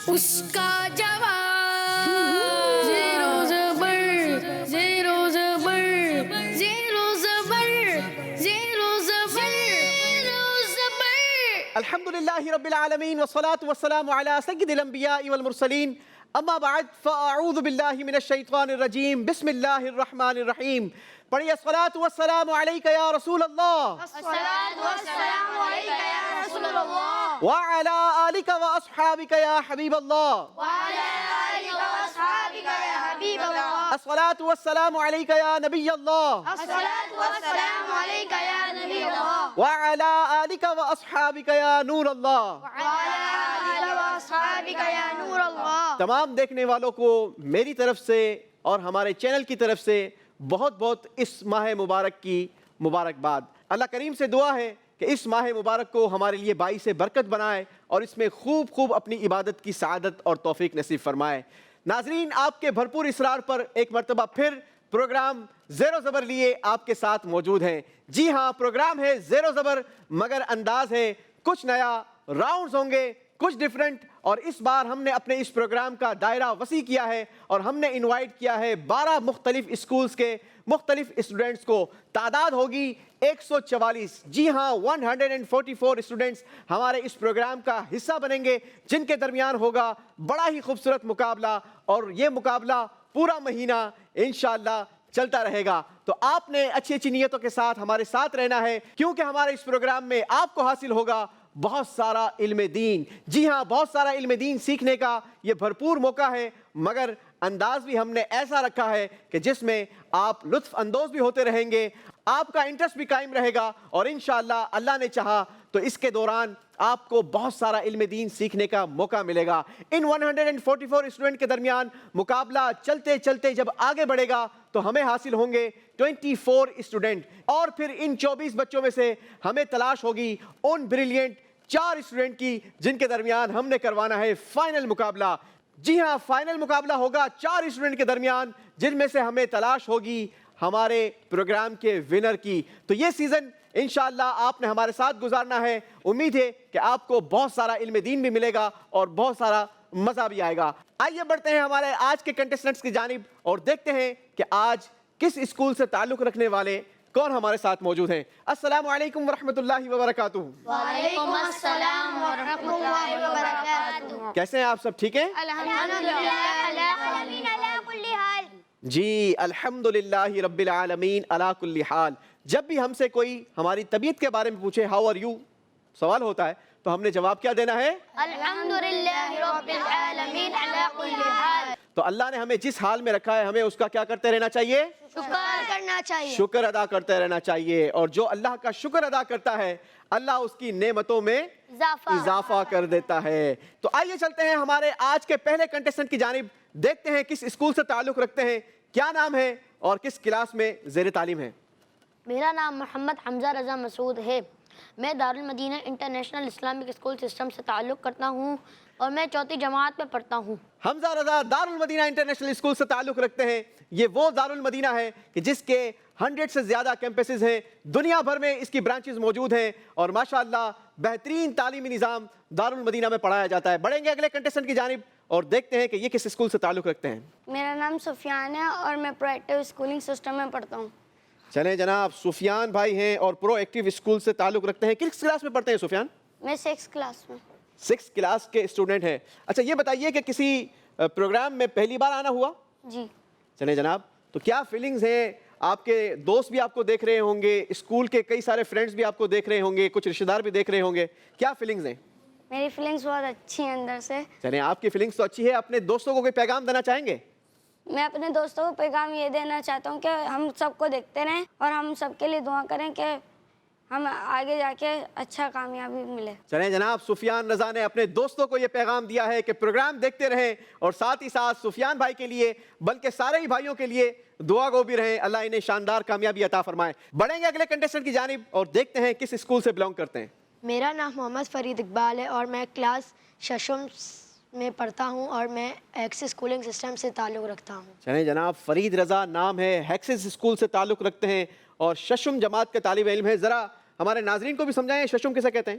اس کا جواب زیرو زبر زیرو زبر زیرو زبر زیرو زبر زیرو زبر. الحمدللہ رب العالمین والصلاة والسلام علی سید الانبیاء والمرسلین اما بعد فاعوذ باللہ من الشیطان الرجیم بسم اللہ الرحمن الرحیم. پڑھیے الصلاة والسلام علیک یا رسول اللہ الصلاة والسلام علیک یا رسول اللہ وعلی آلک واصحابک یا حبیب اللہ وعلی آلک واصحابک یا حبیب اللہ الصلاة والسلام علیک یا نبی اللہ الصلاة والسلام علیک یا نبی اللہ وعلی آلک واصحابک یا نور اللہ. وعلی آلک واصحابک یا نور اللہ. تمام دیکھنے والوں کو میری طرف سے اور ہمارے چینل کی طرف سے بہت بہت اس ماہ مبارک کی مبارکباد. اللہ کریم سے دعا ہے کہ اس ماہ مبارک کو ہمارے لیے باعث برکت بنائے اور اس میں خوب خوب اپنی عبادت کی سعادت اور توفیق نصیب فرمائے. ناظرین، آپ کے بھرپور اصرار پر ایک مرتبہ پھر پروگرام زیر و زبر لیے آپ کے ساتھ موجود ہیں. جی ہاں، پروگرام ہے زیر و زبر مگر انداز ہے کچھ نیا، راؤنڈز ہوں گے کچھ ڈیفرنٹ، اور اس بار ہم نے اپنے اس پروگرام کا دائرہ وسیع کیا ہے اور ہم نے انوائٹ کیا ہے 12 مختلف اسکولز کے مختلف اسٹوڈنٹس کو. تعداد ہوگی 144. جی ہاں، 144 اسٹوڈنٹس ہمارے اس پروگرام کا حصہ بنیں گے جن کے درمیان ہوگا بڑا ہی خوبصورت مقابلہ، اور یہ مقابلہ پورا مہینہ انشاءاللہ چلتا رہے گا. تو آپ نے اچھی اچھی نیتوں کے ساتھ ہمارے ساتھ رہنا ہے، کیونکہ ہمارے اس پروگرام میں آپ کو حاصل ہوگا بہت سارا علم دین. جی ہاں، بہت سارا علم دین سیکھنے کا یہ بھرپور موقع ہے، مگر انداز بھی ہم نے ایسا رکھا ہے کہ جس میں آپ لطف اندوز بھی ہوتے رہیں گے، آپ کا انٹرسٹ بھی قائم رہے گا، اور انشاءاللہ اللہ نے چاہا تو اس کے دوران آپ کو بہت سارا علم دین سیکھنے کا موقع ملے گا. ان 144 اسٹوڈنٹ کے درمیان مقابلہ چلتے چلتے جب آگے بڑھے گا تو ہمیں حاصل ہوں گے 24 اسٹوڈنٹ، اور پھر ان 24 بچوں میں سے ہمیں تلاش ہوگی ان بریلینٹ 4 اسٹوڈنٹ کی جن کے درمیان ہم نے کروانا ہے فائنل مقابلہ. جی ہاں، فائنل مقابلہ ہوگا 4 اسٹوڈنٹ کے درمیان جن میں سے ہمیں تلاش ہوگی ہمارے پروگرام کے ونر کی. تو یہ سیزن انشاءاللہ آپ نے ہمارے ساتھ گزارنا ہے. امید ہے کہ آپ کو بہت سارا علم دین بھی ملے گا اور بہت سارا مزہ بھی آئے گا. آئیے بڑھتے ہیں ہمارے آج کے کنٹیسٹنٹس کی جانب اور دیکھتے ہیں کہ آج کس اسکول سے تعلق رکھنے والے کون ہمارے ساتھ موجود ہیں. السلام علیکم ورحمۃ اللہ وبرکاتہ. وعلیکم السلام ورحمۃ اللہ وبرکاتہ. کیسے ہیں آپ سب؟ ٹھیک ہیں؟ الحمدللہ علی کل حال. جی الحمدللہ رب العالمین علی کل حال. جب بھی ہم سے کوئی ہماری طبیعت کے بارے میں پوچھے ہاؤ آر یو سوال ہوتا ہے تو ہم نے جواب کیا دینا ہے؟ الحمدللہ رب العالمین علی کل حال. تو اللہ نے ہمیں جس حال میں رکھا ہے ہمیں اس کا کیا کرتے رہنا چاہیے؟ شکر کرنا چاہیے. شکر ادا کرتے رہنا چاہیے. اور جو اللہ کا شکر ادا کرتا ہے اللہ اس کی نعمتوں میں اضافہ کر دیتا ہے. تو آئیے چلتے ہیں ہمارے آج کے پہلے کنٹیسٹنٹ کی جانب. دیکھتے ہیں کس اسکول سے تعلق رکھتے ہیں، کیا نام ہے اور کس کلاس میں زیر تعلیم ہے. میرا نام محمد حمزہ رضا مسعود ہے. میں Darul Madinah international Islamic school system سے تعلق کرتا ہوں اور میں 4th جماعت میں پڑھتا ہوں. حمزہ رضا دارالمدینہ انٹرنیشنل اسکول سے تعلق رکھتے ہیں. یہ وہ دارالمدینہ ہے کہ جس کے 100 سے زیادہ کیمپسز ہیں، دنیا بھر میں اس کی برانچز موجود ہیں، اور ماشاءاللہ بہترین تعلیمی نظام دارالمدینہ میں پڑھایا جاتا ہے. بڑھیں گے اگلے کنٹیسٹنٹ کی جانب اور دیکھتے ہیں کہ یہ کس اسکول سے تعلق رکھتے ہیں. میرا نام سفیان ہے اور میں پرو ایکٹیو اسکولنگ سسٹم میں پڑھتا ہوں. چلیں جناب، سفیان بھائی ہیں اور پرو ایکٹیو اسکول سے تعلق رکھتے ہیں. کس کلاس میں پڑھتے ہیں سفیان؟ میں 6th کلاس میں. 6th کلاس کے اسٹوڈنٹ ہیں. اچھا یہ بتائیے کہ کسی پروگرام میں پہلی بار آنا ہوا؟ جی. چلیں جناب، تو کیا فیلنگز ہیں؟ آپ کے دوست بھی آپ کو دیکھ رہے ہوں گے، اسکول کے کئی سارے فرینڈز بھی آپ کو دیکھ رہے ہوں گے، کچھ رشتہ دار بھی دیکھ رہے ہوں گے. کیا فیلنگز ہیں؟ میری فیلنگس بہت اچھی ہیں اندر سے. چلیں، آپ کی فیلنگز تو اچھی ہے. اپنے دوستوں کو کوئی پیغام دینا چاہیں گے؟ میں اپنے دوستوں کو پیغام یہ دینا چاہتا ہوں کہ ہم سب کو دیکھتے رہیں اور ہم سب کے لیے دعا کریں کہ ہم آگے جا کے اچھا کامیابی ملے. چلیں جناب، سفیان رضا نے اپنے دوستوں کو یہ پیغام دیا ہے کہ پروگرام دیکھتے رہیں اور ساتھ ہی ساتھ سفیان بھائی کے لیے بلکہ سارے ہی بھائیوں کے لیے دعا گو بھی رہیں. اللہ انہیں شاندار کامیابی عطا فرمائے. بڑھیں گے اگلے کنٹیسٹنٹ کی جانب اور دیکھتے ہیں کس اسکول سے بلانگ کرتے ہیں. میرا نام محمد فرید اقبال ہے اور میں کلاس ششم میں پڑھتا ہوں اور میں ایکسس اسکولنگ سسٹم سے تعلق رکھتا ہوں. چلیں جناب، فرید رضا نام ہے، ہیکسس اسکول سے تعلق رکھتے ہیں اور ششم جماعت کے طالب علم ہیں. ذرا ہمارے ناظرین کو بھی سمجھائیں ششم کسے کہتے ہیں؟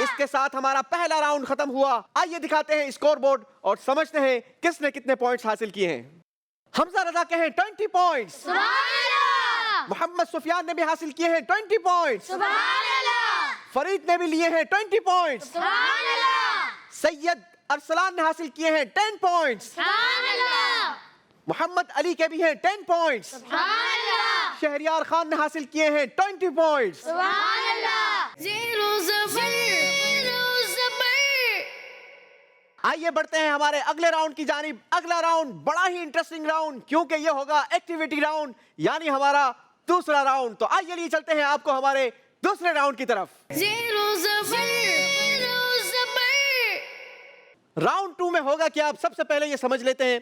اس کے ساتھ ہمارا پہلا راؤنڈ ختم ہوا. آئیے دکھاتے ہیں اسکور بورڈ اور سمجھتے ہیں کس نے کتنے پوائنٹس حاصل کیے ہیں. حمزہ رضا کے ہیں 20 پوائنٹس. محمد سفیان نے بھی حاصل کیے ہیں 20 پوائنٹس. فرید نے بھی لیے ہیں 20 پوائنٹس. سید ارسلان نے حاصل کیے ہیں 10 پوائنٹس. محمد علی کے بھی ہیں 10 پوائنٹس. شہریار خان نے حاصل کیے ہیں 20 پوائنٹس. زیرو زبر آئیے بڑھتے ہیں ہمارے اگلے راؤنڈ کی جانب. اگلا راؤنڈ بڑا ہی انٹرسٹنگ راؤنڈ کیونکہ یہ ہوگا ایکٹیویٹی راؤنڈ یعنی ہمارا دوسرا راؤنڈ. تو آئیے لیے چلتے ہیں آپ کو ہمارے دوسرے راؤنڈ کی طرف. زیرو زبر راؤنڈ 2 میں ہوگا کہ آپ سب سے پہلے یہ سمجھ لیتے ہیں.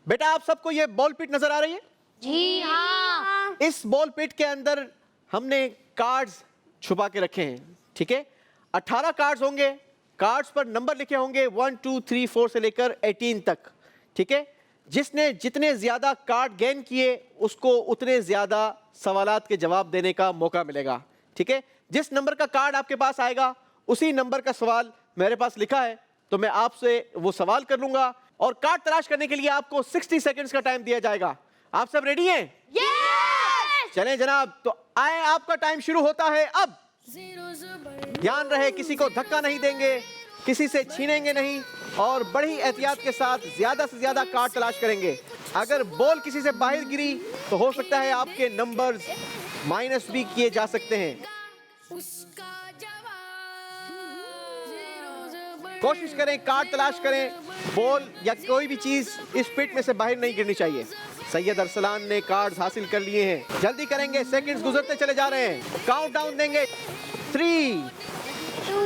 بیٹا آپ سب کو یہ بال پٹ نظر آ رہی ہے؟ جی ہاں. اس بال پٹ کے اندر ہم نے کارڈز چھپا کے رکھے ہیں. ٹھیک ہے, 18 کارڈز ہوں گے. کارڈز پر نمبر لکھے ہوں گے 1 2 3 4 سے لے کر 18 تک. ٹھیک ہے, جس نے جتنے زیادہ کارڈ گین کیے اس کو اتنے زیادہ سوالات کے جواب دینے کا موقع ملے گا. ٹھیک ہے, جس نمبر کا کارڈ آپ کے پاس آئے گا اسی نمبر کا سوال میرے پاس لکھا ہے تو میں آپ سے وہ سوال کر لوں گا اور کارڈ تلاش کرنے کے لیے آپ کو 60 سیکنڈز کا ٹائم دیا جائے گا. آپ سب ریڈی ہیں؟ چلیں جناب, تو آئے آپ کا ٹائم شروع ہوتا ہے اب. دھیان رہے کسی کو دھکا نہیں دیں گے, کسی سے چھینیں گے نہیں اور بڑی احتیاط کے ساتھ زیادہ سے زیادہ کارڈ تلاش کریں گے. اگر بال کسی سے باہر گری تو ہو سکتا ہے آپ کے نمبرز مائنس بھی کیے جا سکتے ہیں. کوشش کریں کارڈ تلاش کریں, بال یا کوئی بھی چیز اس پٹ میں سے باہر نہیں گرنی چاہیے. سید ارسلان نے کارڈز حاصل کر لیے ہیں. جلدی کریں گے, سیکنڈز گزرتے چلے جا رہے ہیں. کاؤنٹ ڈاؤن دیں گے 3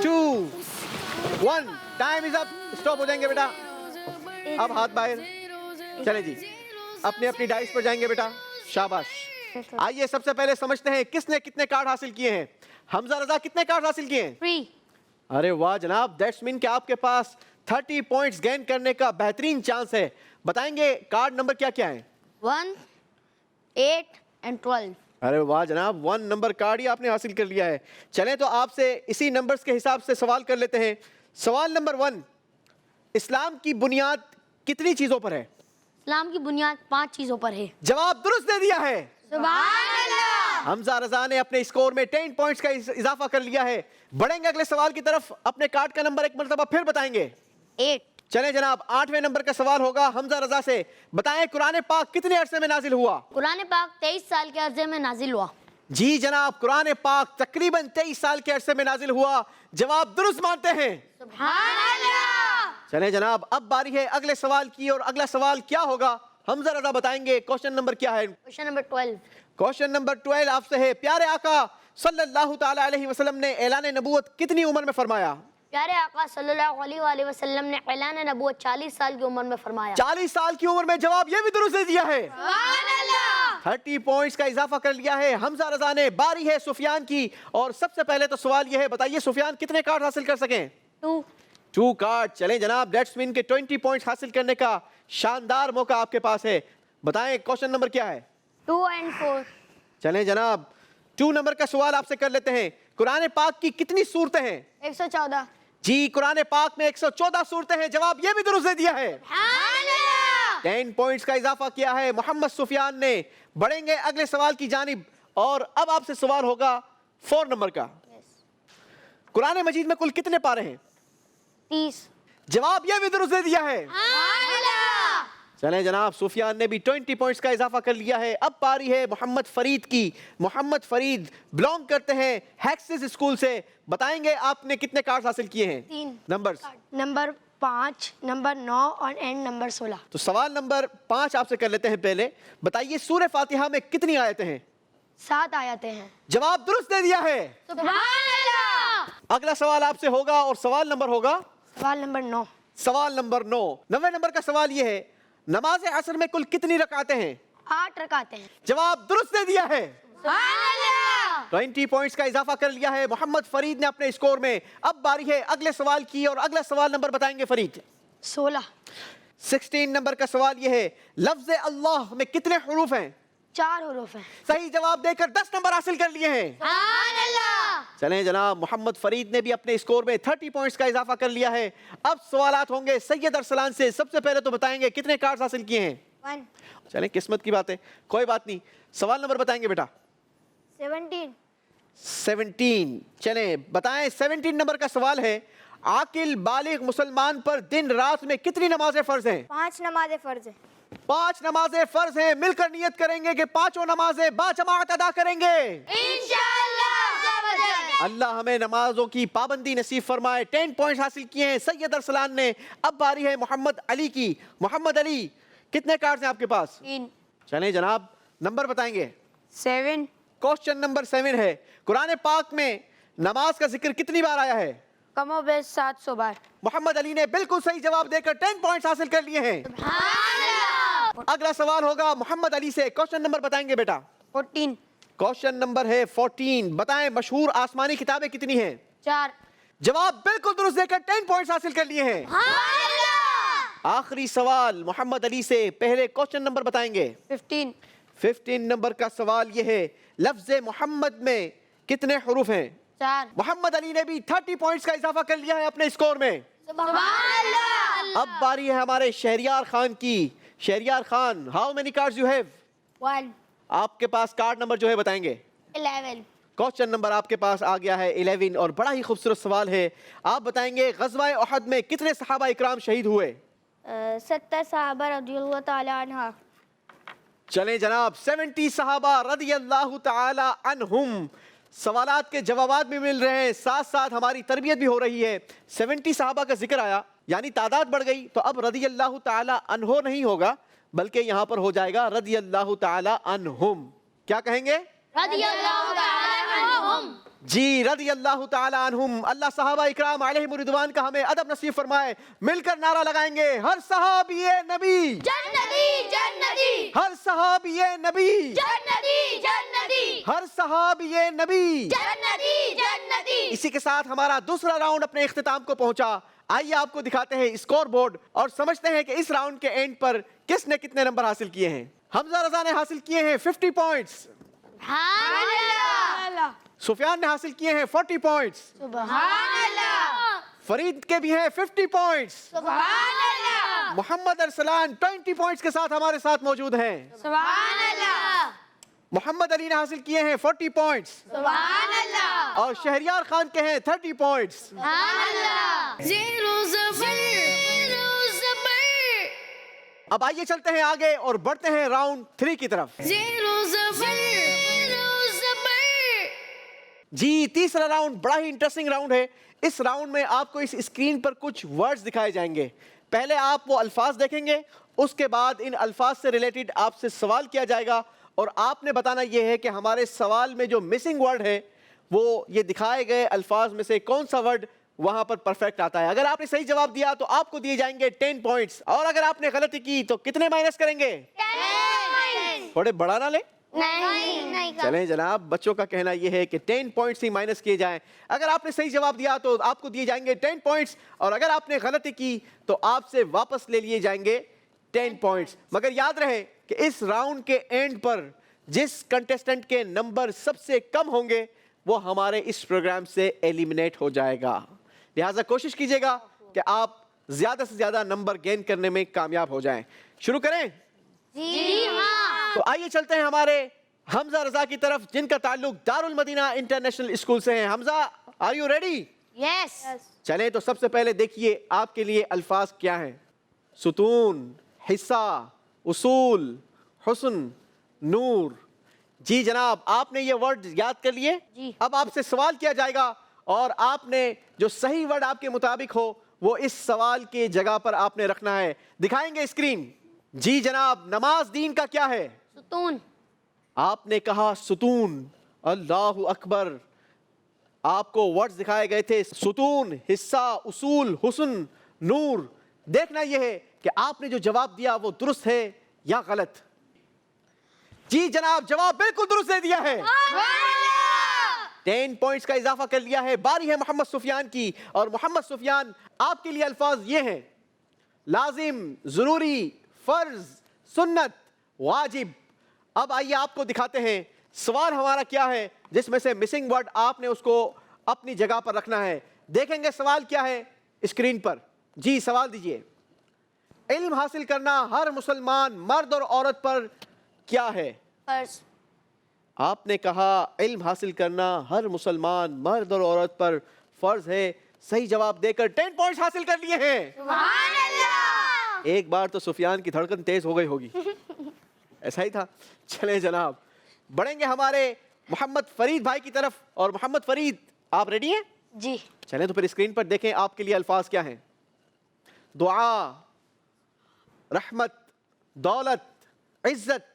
2 1. Time is up. اسٹاپ ہو جائیں گے بیٹا. اب ہاتھ باہر. چلیں جی, اپنی اپنی ڈائس پر جائیں گے بیٹا. شاباش. آئیے سب سے پہلے سمجھتے ہیں کس نے کتنے کارڈ حاصل کیے ہیں. حمزہ رضا کتنے کارڈ حاصل کیے ہیں؟ 3. ارے واہ جناب, دیٹس مین کہ آپ کے پاس 30 پوائنٹس گین کرنے کا بہترین چانس ہے. بتائیں گے کارڈ نمبر کیا کیا ہیں؟ 1 8 and 12. ارے واہ جناب, 1 نمبر کارڈ ہی آپ نے حاصل کر لیا ہے. چلیں تو آپ سے اسی نمبرز کے حساب سے سوال کر لیتے ہیں. سوال نمبر 1, اسلام کی بنیاد کتنی چیزوں پر ہے؟ اسلام کی بنیاد 5 چیزوں پر ہے. جواب درست دے دیا ہے. سبحان اللہ. حمزہ رضا نے اپنے اسکور میں 10 پوائنٹس کا اضافہ کر لیا ہے. بڑھیں گے اگلے سوال کی طرف. اپنے کارڈ کا نمبر ایک مرتبہ پھر بتائیں گے. 8. چلیں جناب, 8ویں نمبر کا سوال ہوگا حمزہ رضا سے. بتائیں قرآن پاک کتنے عرصے میں نازل ہوا؟ قرآن پاک 23 سال کے عرصے میں نازل ہوا. جی جناب, قرآن پاک تقریباً 23 سال کے عرصے میں نازل ہوا. جواب درست مانتے ہیں. سبحان اللہ. چلیں جناب, اب باری ہے اگلے سوال کی اور اگلا سوال کیا ہوگا حمزہ رضا بتائیں گے. کوشچن نمبر کیا ہے؟ Question number 12. کوشچن نمبر 12 آپ سے ہے. پیارے آقا صلی اللہ تعالی علیہ وسلم نے اعلان نبوت کتنی عمر میں فرمایا؟ پیارے آقا صلی اللہ علیہ وآلہ وسلم نے اعلان نبوت 40 سال کی عمر میں فرمایا. 40 سال کی عمر میں. جواب یہ بھی درست دے دیا ہے. سبحان اللہ. 30 پوائنٹس کا اضافہ کر لیا ہے حمزہ رضا نے. باری ہے سفیان کی اور سب سے پہلے تو سوال یہ ہے, بتائیے سفیان کتنے کارڈ حاصل کر سکیں؟ 2 کارڈ. چلیں جناب, دیٹس مین کے 20 پوائنٹس حاصل کرنے کا شاندار موقع آپ کے پاس ہے. بتائیں کوشچن نمبر کیا ہے؟ 2 and 4. چلیں جناب, 2 نمبر کا سوال آپ سے کر لیتے ہیں. قرآن پاک کی کتنی سورتیں ہیں؟ 114. جی, قرآن پاک میں 114 سورتیں ہیں. جواب یہ بھی درست دے دیا ہے. سبحان اللہ. 10 پوائنٹس کا اضافہ کیا ہے محمد سفیان نے. بڑھیں گے اگلے سوال کی جانب اور اب آپ سے سوال ہوگا 4 نمبر کا. قرآن مجید میں کل کتنے پارے ہیں؟ 30. جواب یہ بھی درست دے دیا ہے. سبحان اللہ. چلیں جناب, سفیان نے بھی 20 پوائنٹس کا اضافہ کر لیا ہے. اب پاری ہے محمد فرید کی. محمد فرید بلونگ کرتے ہیں ہیکسس اسکول سے. بتائیں گے آپ نے کتنے کارڈ حاصل کیے ہیں؟ 3 نمبرز. نمبر 5 نمبر 9 اور اینڈ نمبر 16. تو سوال نمبر 5 آپ سے کر لیتے ہیں پہلے. بتائیے سورہ فاتحہ میں کتنی آیتیں ہیں؟ 7 آیتیں ہیں. جواب درست دے دیا ہے. سبحان اللہ. اگلا سوال آپ سے ہوگا اور سوال نمبر ہوگا سوال نمبر 9. سوال نمبر 9. 9ویں نمبر کا سوال یہ ہے, نماز عصر میں کل کتنی رکعتیں ہیں؟ 8 رکعتیں ہیں. جواب درست دے دیا ہے. سبحان اللہ. 20 پوائنٹس کا اضافہ کر لیا ہے محمد فرید نے اپنے اسکور میں. اب باری ہے اگلے سوال کی اور اگلا سوال نمبر بتائیں گے فرید. 16. 16 نمبر کا سوال یہ ہے, لفظ اللہ میں کتنے حروف ہیں؟ 4 حروف ہیں. صحیح جواب دے کر 10 نمبر حاصل کر لیے ہیں. سبحان اللہ. چلیں جناب محمد فرید نے بھی اپنے اسکور میں 30 پوائنٹس کا اضافہ کر لیا ہے. اب سوالات ہوں گے سید ارسلان سے. سب سے پہلے تو بتائیں گے کتنے کارڈز حاصل کیے ہیں. 1 چلیں قسمت کی بات ہے, کوئی بات نہیں. سوال نمبر بتائیں گے بیٹا. 17 17. چلیں بتائیں 17 نمبر کا سوال ہے, عاقل بالغ مسلمان پر دن رات میں کتنی نمازیں فرض ہیں؟ 5 نمازیں فرض ہیں. 5 نمازیں فرض ہیں. مل کر نیت کریں گے کہ پانچوں نمازیں با جماعت ادا کریں گے. انشاءاللہ. اللہ ہمیں نمازوں کی پابندی نصیب فرمائے. 10 پوائنٹس حاصل کیے ہیں سید ارسلان نے. اب باری ہے محمد علی کی. محمد علی کتنے کارڈز ہیں آپ کے پاس؟ 3 چلیں جناب نمبر بتائیں گے. 7 کوسچن نمبر 7 ہے, قرآن پاک میں نماز کا ذکر کتنی بار آیا ہے؟ کم و بیش 700 بار. محمد علی نے بالکل صحیح جواب دے کر 10 پوائنٹس حاصل کر لیے ہیں. اگلا سوال ہوگا محمد علی سے. کوسچن نمبر بتائیں گے بیٹا. 14 کوسچن نمبر ہے 14. بتائیں مشہور آسمانی کتابیں کتنی ہیں؟ 4 جواب بالکل درست دے کر 10 پوائنٹس حاصل کر لیے ہیں. آخری سوال محمد علی سے. پہلے کوسچن نمبر بتائیں گے. 15 نمبر کا سوال یہ ہے, لفظ محمد میں کتنے حروف ہیں؟ 4 محمد علی نے بھی 30 پوائنٹس کا اضافہ کر لیا ہے اپنے اسکور میں. سبحان اللہ. اب باری ہے ہمارے شہریار خان کی. Shahryar Khan, how many cards you have? 1 آپ کے پاس کارڈ نمبر جو ہے بتائیں گے. 11 کوسچن نمبر آپ کے پاس آ گیا ہے 11, اور بڑا ہی خوبصورت سوال ہے. آپ بتائیں گے غزوہ احد میں کتنے صحابہ اکرام شہید ہوئے؟ 70 صحابہ رضی اللہ تعالی عنہ. چلیں جناب 70 صحابہ رضی اللہ تعالی عنہم. سوالات کے جوابات بھی مل رہے ہیں, ساتھ ساتھ ہماری تربیت بھی ہو رہی ہے. 70 صحابہ کا ذکر آیا یعنی تعداد بڑھ گئی, تو اب رضی اللہ تعالی عنہ نہیں ہوگا بلکہ یہاں پر ہو جائے گا رضی اللہ تعالی عنہم. کیا کہیں گے؟ رضی اللہ تعالی عنہم. جی رضی اللہ تعالی عنہم. اللہ صحابہ اکرام علیہم الرضوان کا ہمیں ادب نصیب فرمائے. مل کر نعرہ لگائیں گے, ہر صحابی نبی جنتی جنتی. ہر صحابی نبی جنتی جنتی. ہر صحابی نبی. جنتی جنتی. اسی کے ساتھ ہمارا دوسرا راؤنڈ اپنے اختتام کو پہنچا. آئیے آپ کو دکھاتے ہیں اسکور بورڈ اور سمجھتے ہیں کہ اس راؤنڈ کے اینڈ پر کس نے کتنے نمبر حاصل کیے ہیں. حمزہ رضا نے حاصل کیے ہیں 50 پوائنٹس. سبحان اللہ. سفیان نے حاصل کیے ہیں 40 پوائنٹس. سبحان اللہ. فرید کے بھی ہیں 50 پوائنٹس. سبحان اللہ. محمد ارسلان 20 پوائنٹس کے ساتھ ہمارے ساتھ موجود ہیں. سبحان اللہ. محمد علی نے حاصل کیے ہیں 40 پوائنٹس. سبحان اللہ. اور شہریار خان کے ہیں 30 پوائنٹس. سبحان اللہ. زیرو زبر زیرو زبر. اب آئیے چلتے ہیں آگے اور بڑھتے ہیں راؤنڈ 3 کی طرف. زیرو زبر زیرو زبر. جی تیسرا راؤنڈ بڑا ہی انٹرسٹنگ راؤنڈ ہے. اس راؤنڈ میں آپ کو اس اسکرین پر کچھ ورڈز دکھائے جائیں گے. پہلے آپ وہ الفاظ دیکھیں گے, اس کے بعد ان الفاظ سے ریلیٹڈ آپ سے سوال کیا جائے گا, اور آپ نے بتانا یہ ہے کہ ہمارے سوال میں جو مسنگ ورڈ ہے وہ یہ دکھائے گئے الفاظ میں سے کون سا ورڈ وہاں پر پرفیکٹ آتا ہے. اگر آپ نے صحیح جواب دیا تو آپ کو دیے جائیں گے 10 پوائنٹس, اور اگر آپ نے غلطی کی تو کتنے مائنس کریں گے؟ تھوڑے بڑا نہ لیں. نہیں چلیں جناب, بچوں کا کہنا یہ ہے کہ 10 پوائنٹس ہی مائنس کیے جائیں. اگر آپ نے صحیح جواب دیا تو آپ کو دیے جائیں گے 10 پوائنٹس, اور اگر آپ نے غلطی کی تو آپ سے واپس لے لیے جائیں گے 10 پوائنٹس. مگر یاد رہے کہ اس راؤنڈ کے اینڈ پر جس کنٹیسٹنٹ کے نمبر سب سے کم ہوں گے وہ ہمارے اس پروگرام سے ایلیمنیٹ ہو جائے گا. لہٰذا کوشش کیجئے گا کہ آپ زیادہ سے زیادہ نمبر گین کرنے میں کامیاب ہو جائیں. شروع کریں؟ جی ہاں. تو آئیے چلتے ہیں ہمارے حمزہ رضا کی طرف جن کا تعلق دارالمدینہ انٹرنیشنل اسکول سے ہے. حمزہ آر یو ریڈی؟ یس. چلیں تو سب سے پہلے دیکھیے آپ کے لیے الفاظ کیا ہیں. ستون, حصہ, اصول, حسن, نور. جی جناب آپ نے یہ ورڈ یاد کر لیے. اب آپ سے سوال کیا جائے گا اور آپ نے جو صحیح ورڈ آپ کے مطابق ہو وہ اس سوال کی جگہ پر آپ نے رکھنا ہے. دکھائیں گے اسکرین. جی جناب نماز دین کا کیا ہے؟ ستون. آپ نے کہا ستون. اللہ اکبر. آپ کو ورڈز دکھائے گئے تھے ستون, حصہ, اصول, حسن, نور. دیکھنا یہ ہے کہ آپ نے جو جواب دیا وہ درست ہے یا غلط. جی جناب جواب بالکل درست دے دیا ہے. 10 پوائنٹس کا اضافہ کر لیا ہے. باری ہے محمد سفیان کی, اور محمد سفیان آپ کے لیے الفاظ یہ ہیں لازم, ضروری, فرض, سنت, واجب. اب آئیے آپ کو دکھاتے ہیں سوال ہمارا کیا ہے، جس میں سے مسنگ ورڈ آپ نے اس کو اپنی جگہ پر رکھنا ہے. دیکھیں گے سوال کیا ہے اسکرین پر. جی سوال دیجئے. علم حاصل کرنا ہر مسلمان مرد اور عورت پر کیا ہے؟ فرض. آپ نے کہا علم حاصل کرنا ہر مسلمان مرد اور عورت پر فرض ہے. صحیح جواب دے کر 10 پوائنٹس حاصل کر لیے ہیں. سبحان اللہ. ایک بار تو سفیان کی دھڑکن تیز ہو گئی ہوگی. ایسا ہی تھا. چلیں جناب بڑھیں گے ہمارے محمد فرید بھائی کی طرف. اور محمد فرید آپ ریڈی ہیں؟ جی. چلیں تو پھر اسکرین پر دیکھیں آپ کے لیے الفاظ کیا ہیں. دعا، رحمت، دولت، عزت،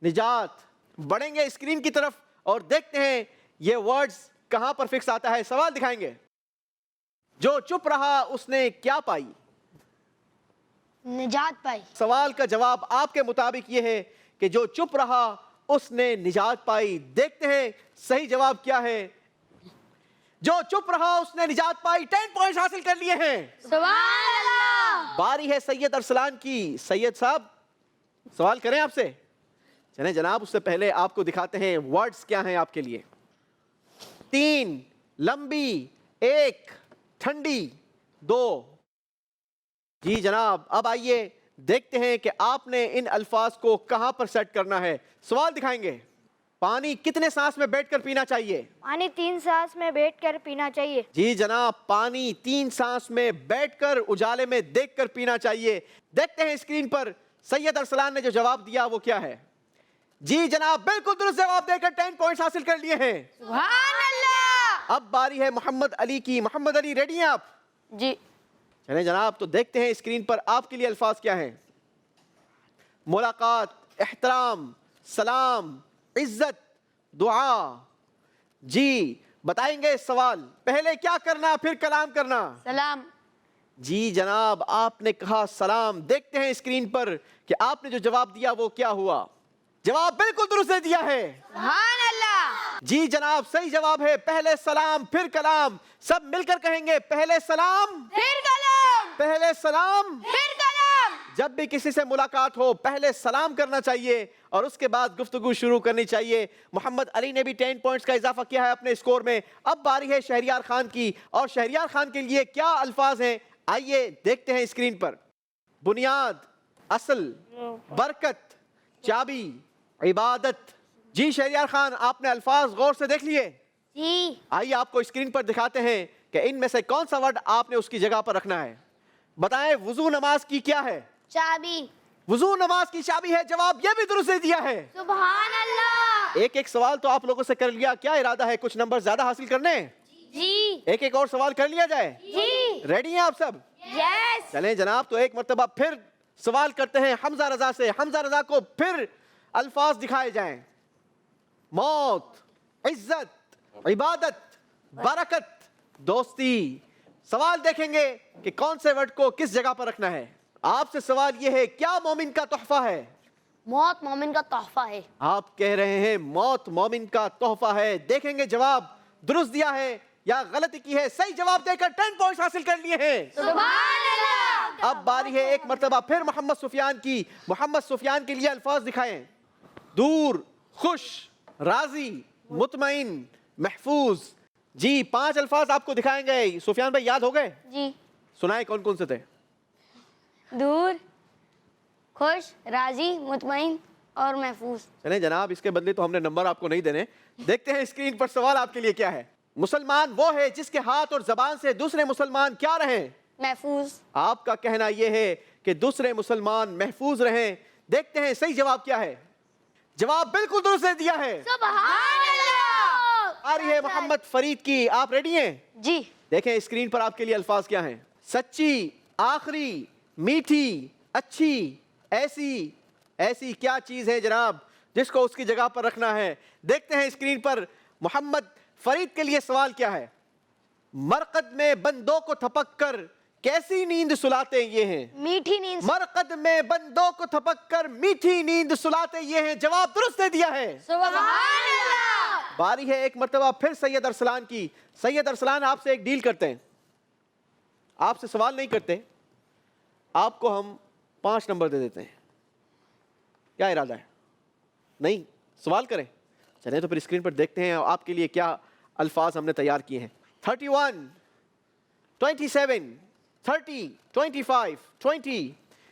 نجات. بڑھیں گے اسکرین کی طرف اور دیکھتے ہیں یہ ورڈز کہاں پر فکس آتا ہے. سوال دکھائیں گے. جو چپ رہا اس نے کیا پائی؟ نجات پائی. سوال کا جواب آپ کے مطابق یہ ہے کہ جو چپ رہا اس نے نجات پائی. دیکھتے ہیں صحیح جواب کیا ہے. جو چپ رہا اس نے نجات پائی. 10 پوائنٹس حاصل کر لیے ہیں. سبحان اللہ. باری ہے سید ارسلان کی. سید صاحب سوال کریں آپ سے. چلیں جناب اس سے پہلے آپ کو دکھاتے ہیں ورڈز کیا ہیں آپ کے لیے. 3 لمبی، 1 ٹھنڈی، 2. جی جناب اب آئیے دیکھتے ہیں کہ آپ نے ان الفاظ کو کہاں پر سیٹ کرنا ہے. سوال دکھائیں گے. پانی کتنے سانس میں بیٹھ کر پینا چاہیے؟ پانی 3 سانس میں بیٹھ کر پینا چاہیے. جی جناب پانی 3 سانس میں بیٹھ کر اجالے میں دیکھ کر پینا چاہیے. دیکھتے ہیں اسکرین پر سید ارسلان نے جو جواب دیا وہ کیا ہے. جی جناب بالکل درست جواب دے کر 10 پوائنٹس حاصل کر لیے ہیں. سبحان اللہ. اب باری ہے محمد علی کی. محمد علی ریڈی ہیں آپ؟ جی. چلیں جناب تو دیکھتے ہیں اسکرین پر آپ کے لیے الفاظ کیا ہیں. ملاقات، احترام، سلام، عزت، دعا. جی بتائیں گے سوال. پہلے کیا کرنا پھر کلام کرنا؟ سلام. جی جناب آپ نے کہا سلام. دیکھتے ہیں اسکرین پر کہ آپ نے جو جواب دیا وہ کیا ہوا. جواب بالکل درست دے دیا ہے. سبحان اللہ. جی جناب صحیح جواب ہے پہلے سلام پھر کلام. سب مل کر کہیں گے پہلے سلام پھر کلام. پہلے سلام. پھر کلام. جب بھی کسی سے ملاقات ہو پہلے سلام کرنا چاہیے اور اس کے بعد گفتگو شروع کرنی چاہیے. محمد علی نے بھی 10 پوائنٹس کا اضافہ کیا ہے اپنے اسکور میں. اب باری ہے شہریار خان کی. اور شہریار خان کے لیے کیا الفاظ ہیں آئیے دیکھتے ہیں اسکرین پر. بنیاد، اصل، برکت، چابی، عبادت. جی شہریار خان آپ نے الفاظ غور سے دیکھ لیے. جی. آئیے آپ کو اسکرین پر دکھاتے ہیں کہ ان میں سے کون سا ورڈ آپ نے اس کی جگہ پر رکھنا ہے. بتائیں وضو نماز کی کیا ہے؟ چابی. وضو نماز کی چابی ہے. جواب یہ بھی درست دیا ہے. سبحان اللہ. ایک ایک سوال تو آپ لوگوں سے کر لیا. کیا ارادہ ہے کچھ نمبر زیادہ حاصل کرنے؟ جی. ایک ایک اور سوال کر لیا جائے. جی. ریڈی ہیں آپ سب؟ یس. چلیں جناب تو ایک مرتبہ پھر سوال کرتے ہیں حمزہ رضا سے. حمزہ رضا کو پھر الفاظ دکھائے جائیں. موت، عزت، عبادت، برکت، دوستی. سوال دیکھیں گے کہ کون سے ورڈ کو کس جگہ پر رکھنا ہے. آپ سے سوال یہ ہے کیا مومن کا تحفہ ہے؟ موت مومن کا تحفہ ہے. آپ کہہ رہے ہیں موت مومن کا تحفہ ہے. دیکھیں گے جواب درست دیا ہے یا غلطی کی ہے. صحیح جواب دے کر 10 پوائنٹس حاصل کر لیے ہیں. سبحان اللہ. اب باری ہے ایک مرتبہ پھر محمد سفیان کی. محمد سفیان کے لیے الفاظ دکھائیں. دور، خوش، راضی، مطمئن، محفوظ. جی 5 الفاظ آپ کو دکھائیں گے. سفیان بھائی یاد ہو گئے؟ جی. سنائیں کون کون سے تھے. دور، خوش، راضی، مطمئن اور محفوظ. چلیں جناب اس کے بدلے تو ہم نے نمبر آپ کو نہیں دینے. دیکھتے ہیں اسکرین پر سوال آپ کے لیے کیا ہے. مسلمان وہ ہے جس کے ہاتھ اور زبان سے دوسرے مسلمان کیا رہیں؟ محفوظ. آپ کا کہنا یہ ہے کہ دوسرے مسلمان محفوظ رہیں. دیکھتے ہیں صحیح جواب کیا ہے. جواب بالکل درست دے دیا ہے. سبحان اللہ. آ رہی ہے محمد فرید کی. آپ ریڈی ہیں؟ جی. دیکھیں اسکرین پر آپ کے لیے الفاظ کیا ہیں. سچی، آخری، میٹھی، اچھی. ایسی ایسی کیا چیز ہے جناب جس کو اس کی جگہ پر رکھنا ہے. دیکھتے ہیں اسکرین پر محمد فرید کے لیے سوال کیا ہے. مرقد میں بندوں کو تھپک کر کیسی نیند سلاتے یہ ہیں؟ میٹھی نیند. مرقد میں بندوں کو تھپک کر میٹھی نیند سلاتے یہ ہیں. جواب درست دے دیا ہے. سبحان اللہ. باری ہے ایک مرتبہ پھر سید ارسلان کی. سید ارسلان آپ سے ایک ڈیل کرتے ہیں. آپ سے سوال نہیں کرتے, آپ کو ہم 5 نمبر دے دیتے ہیں. کیا ارادہ ہے؟ نہیں سوال کریں؟ چلیں تو پھر اسکرین پر دیکھتے ہیں آپ کے لیے کیا الفاظ ہم نے تیار کیے ہیں. 31 27 30 25 20.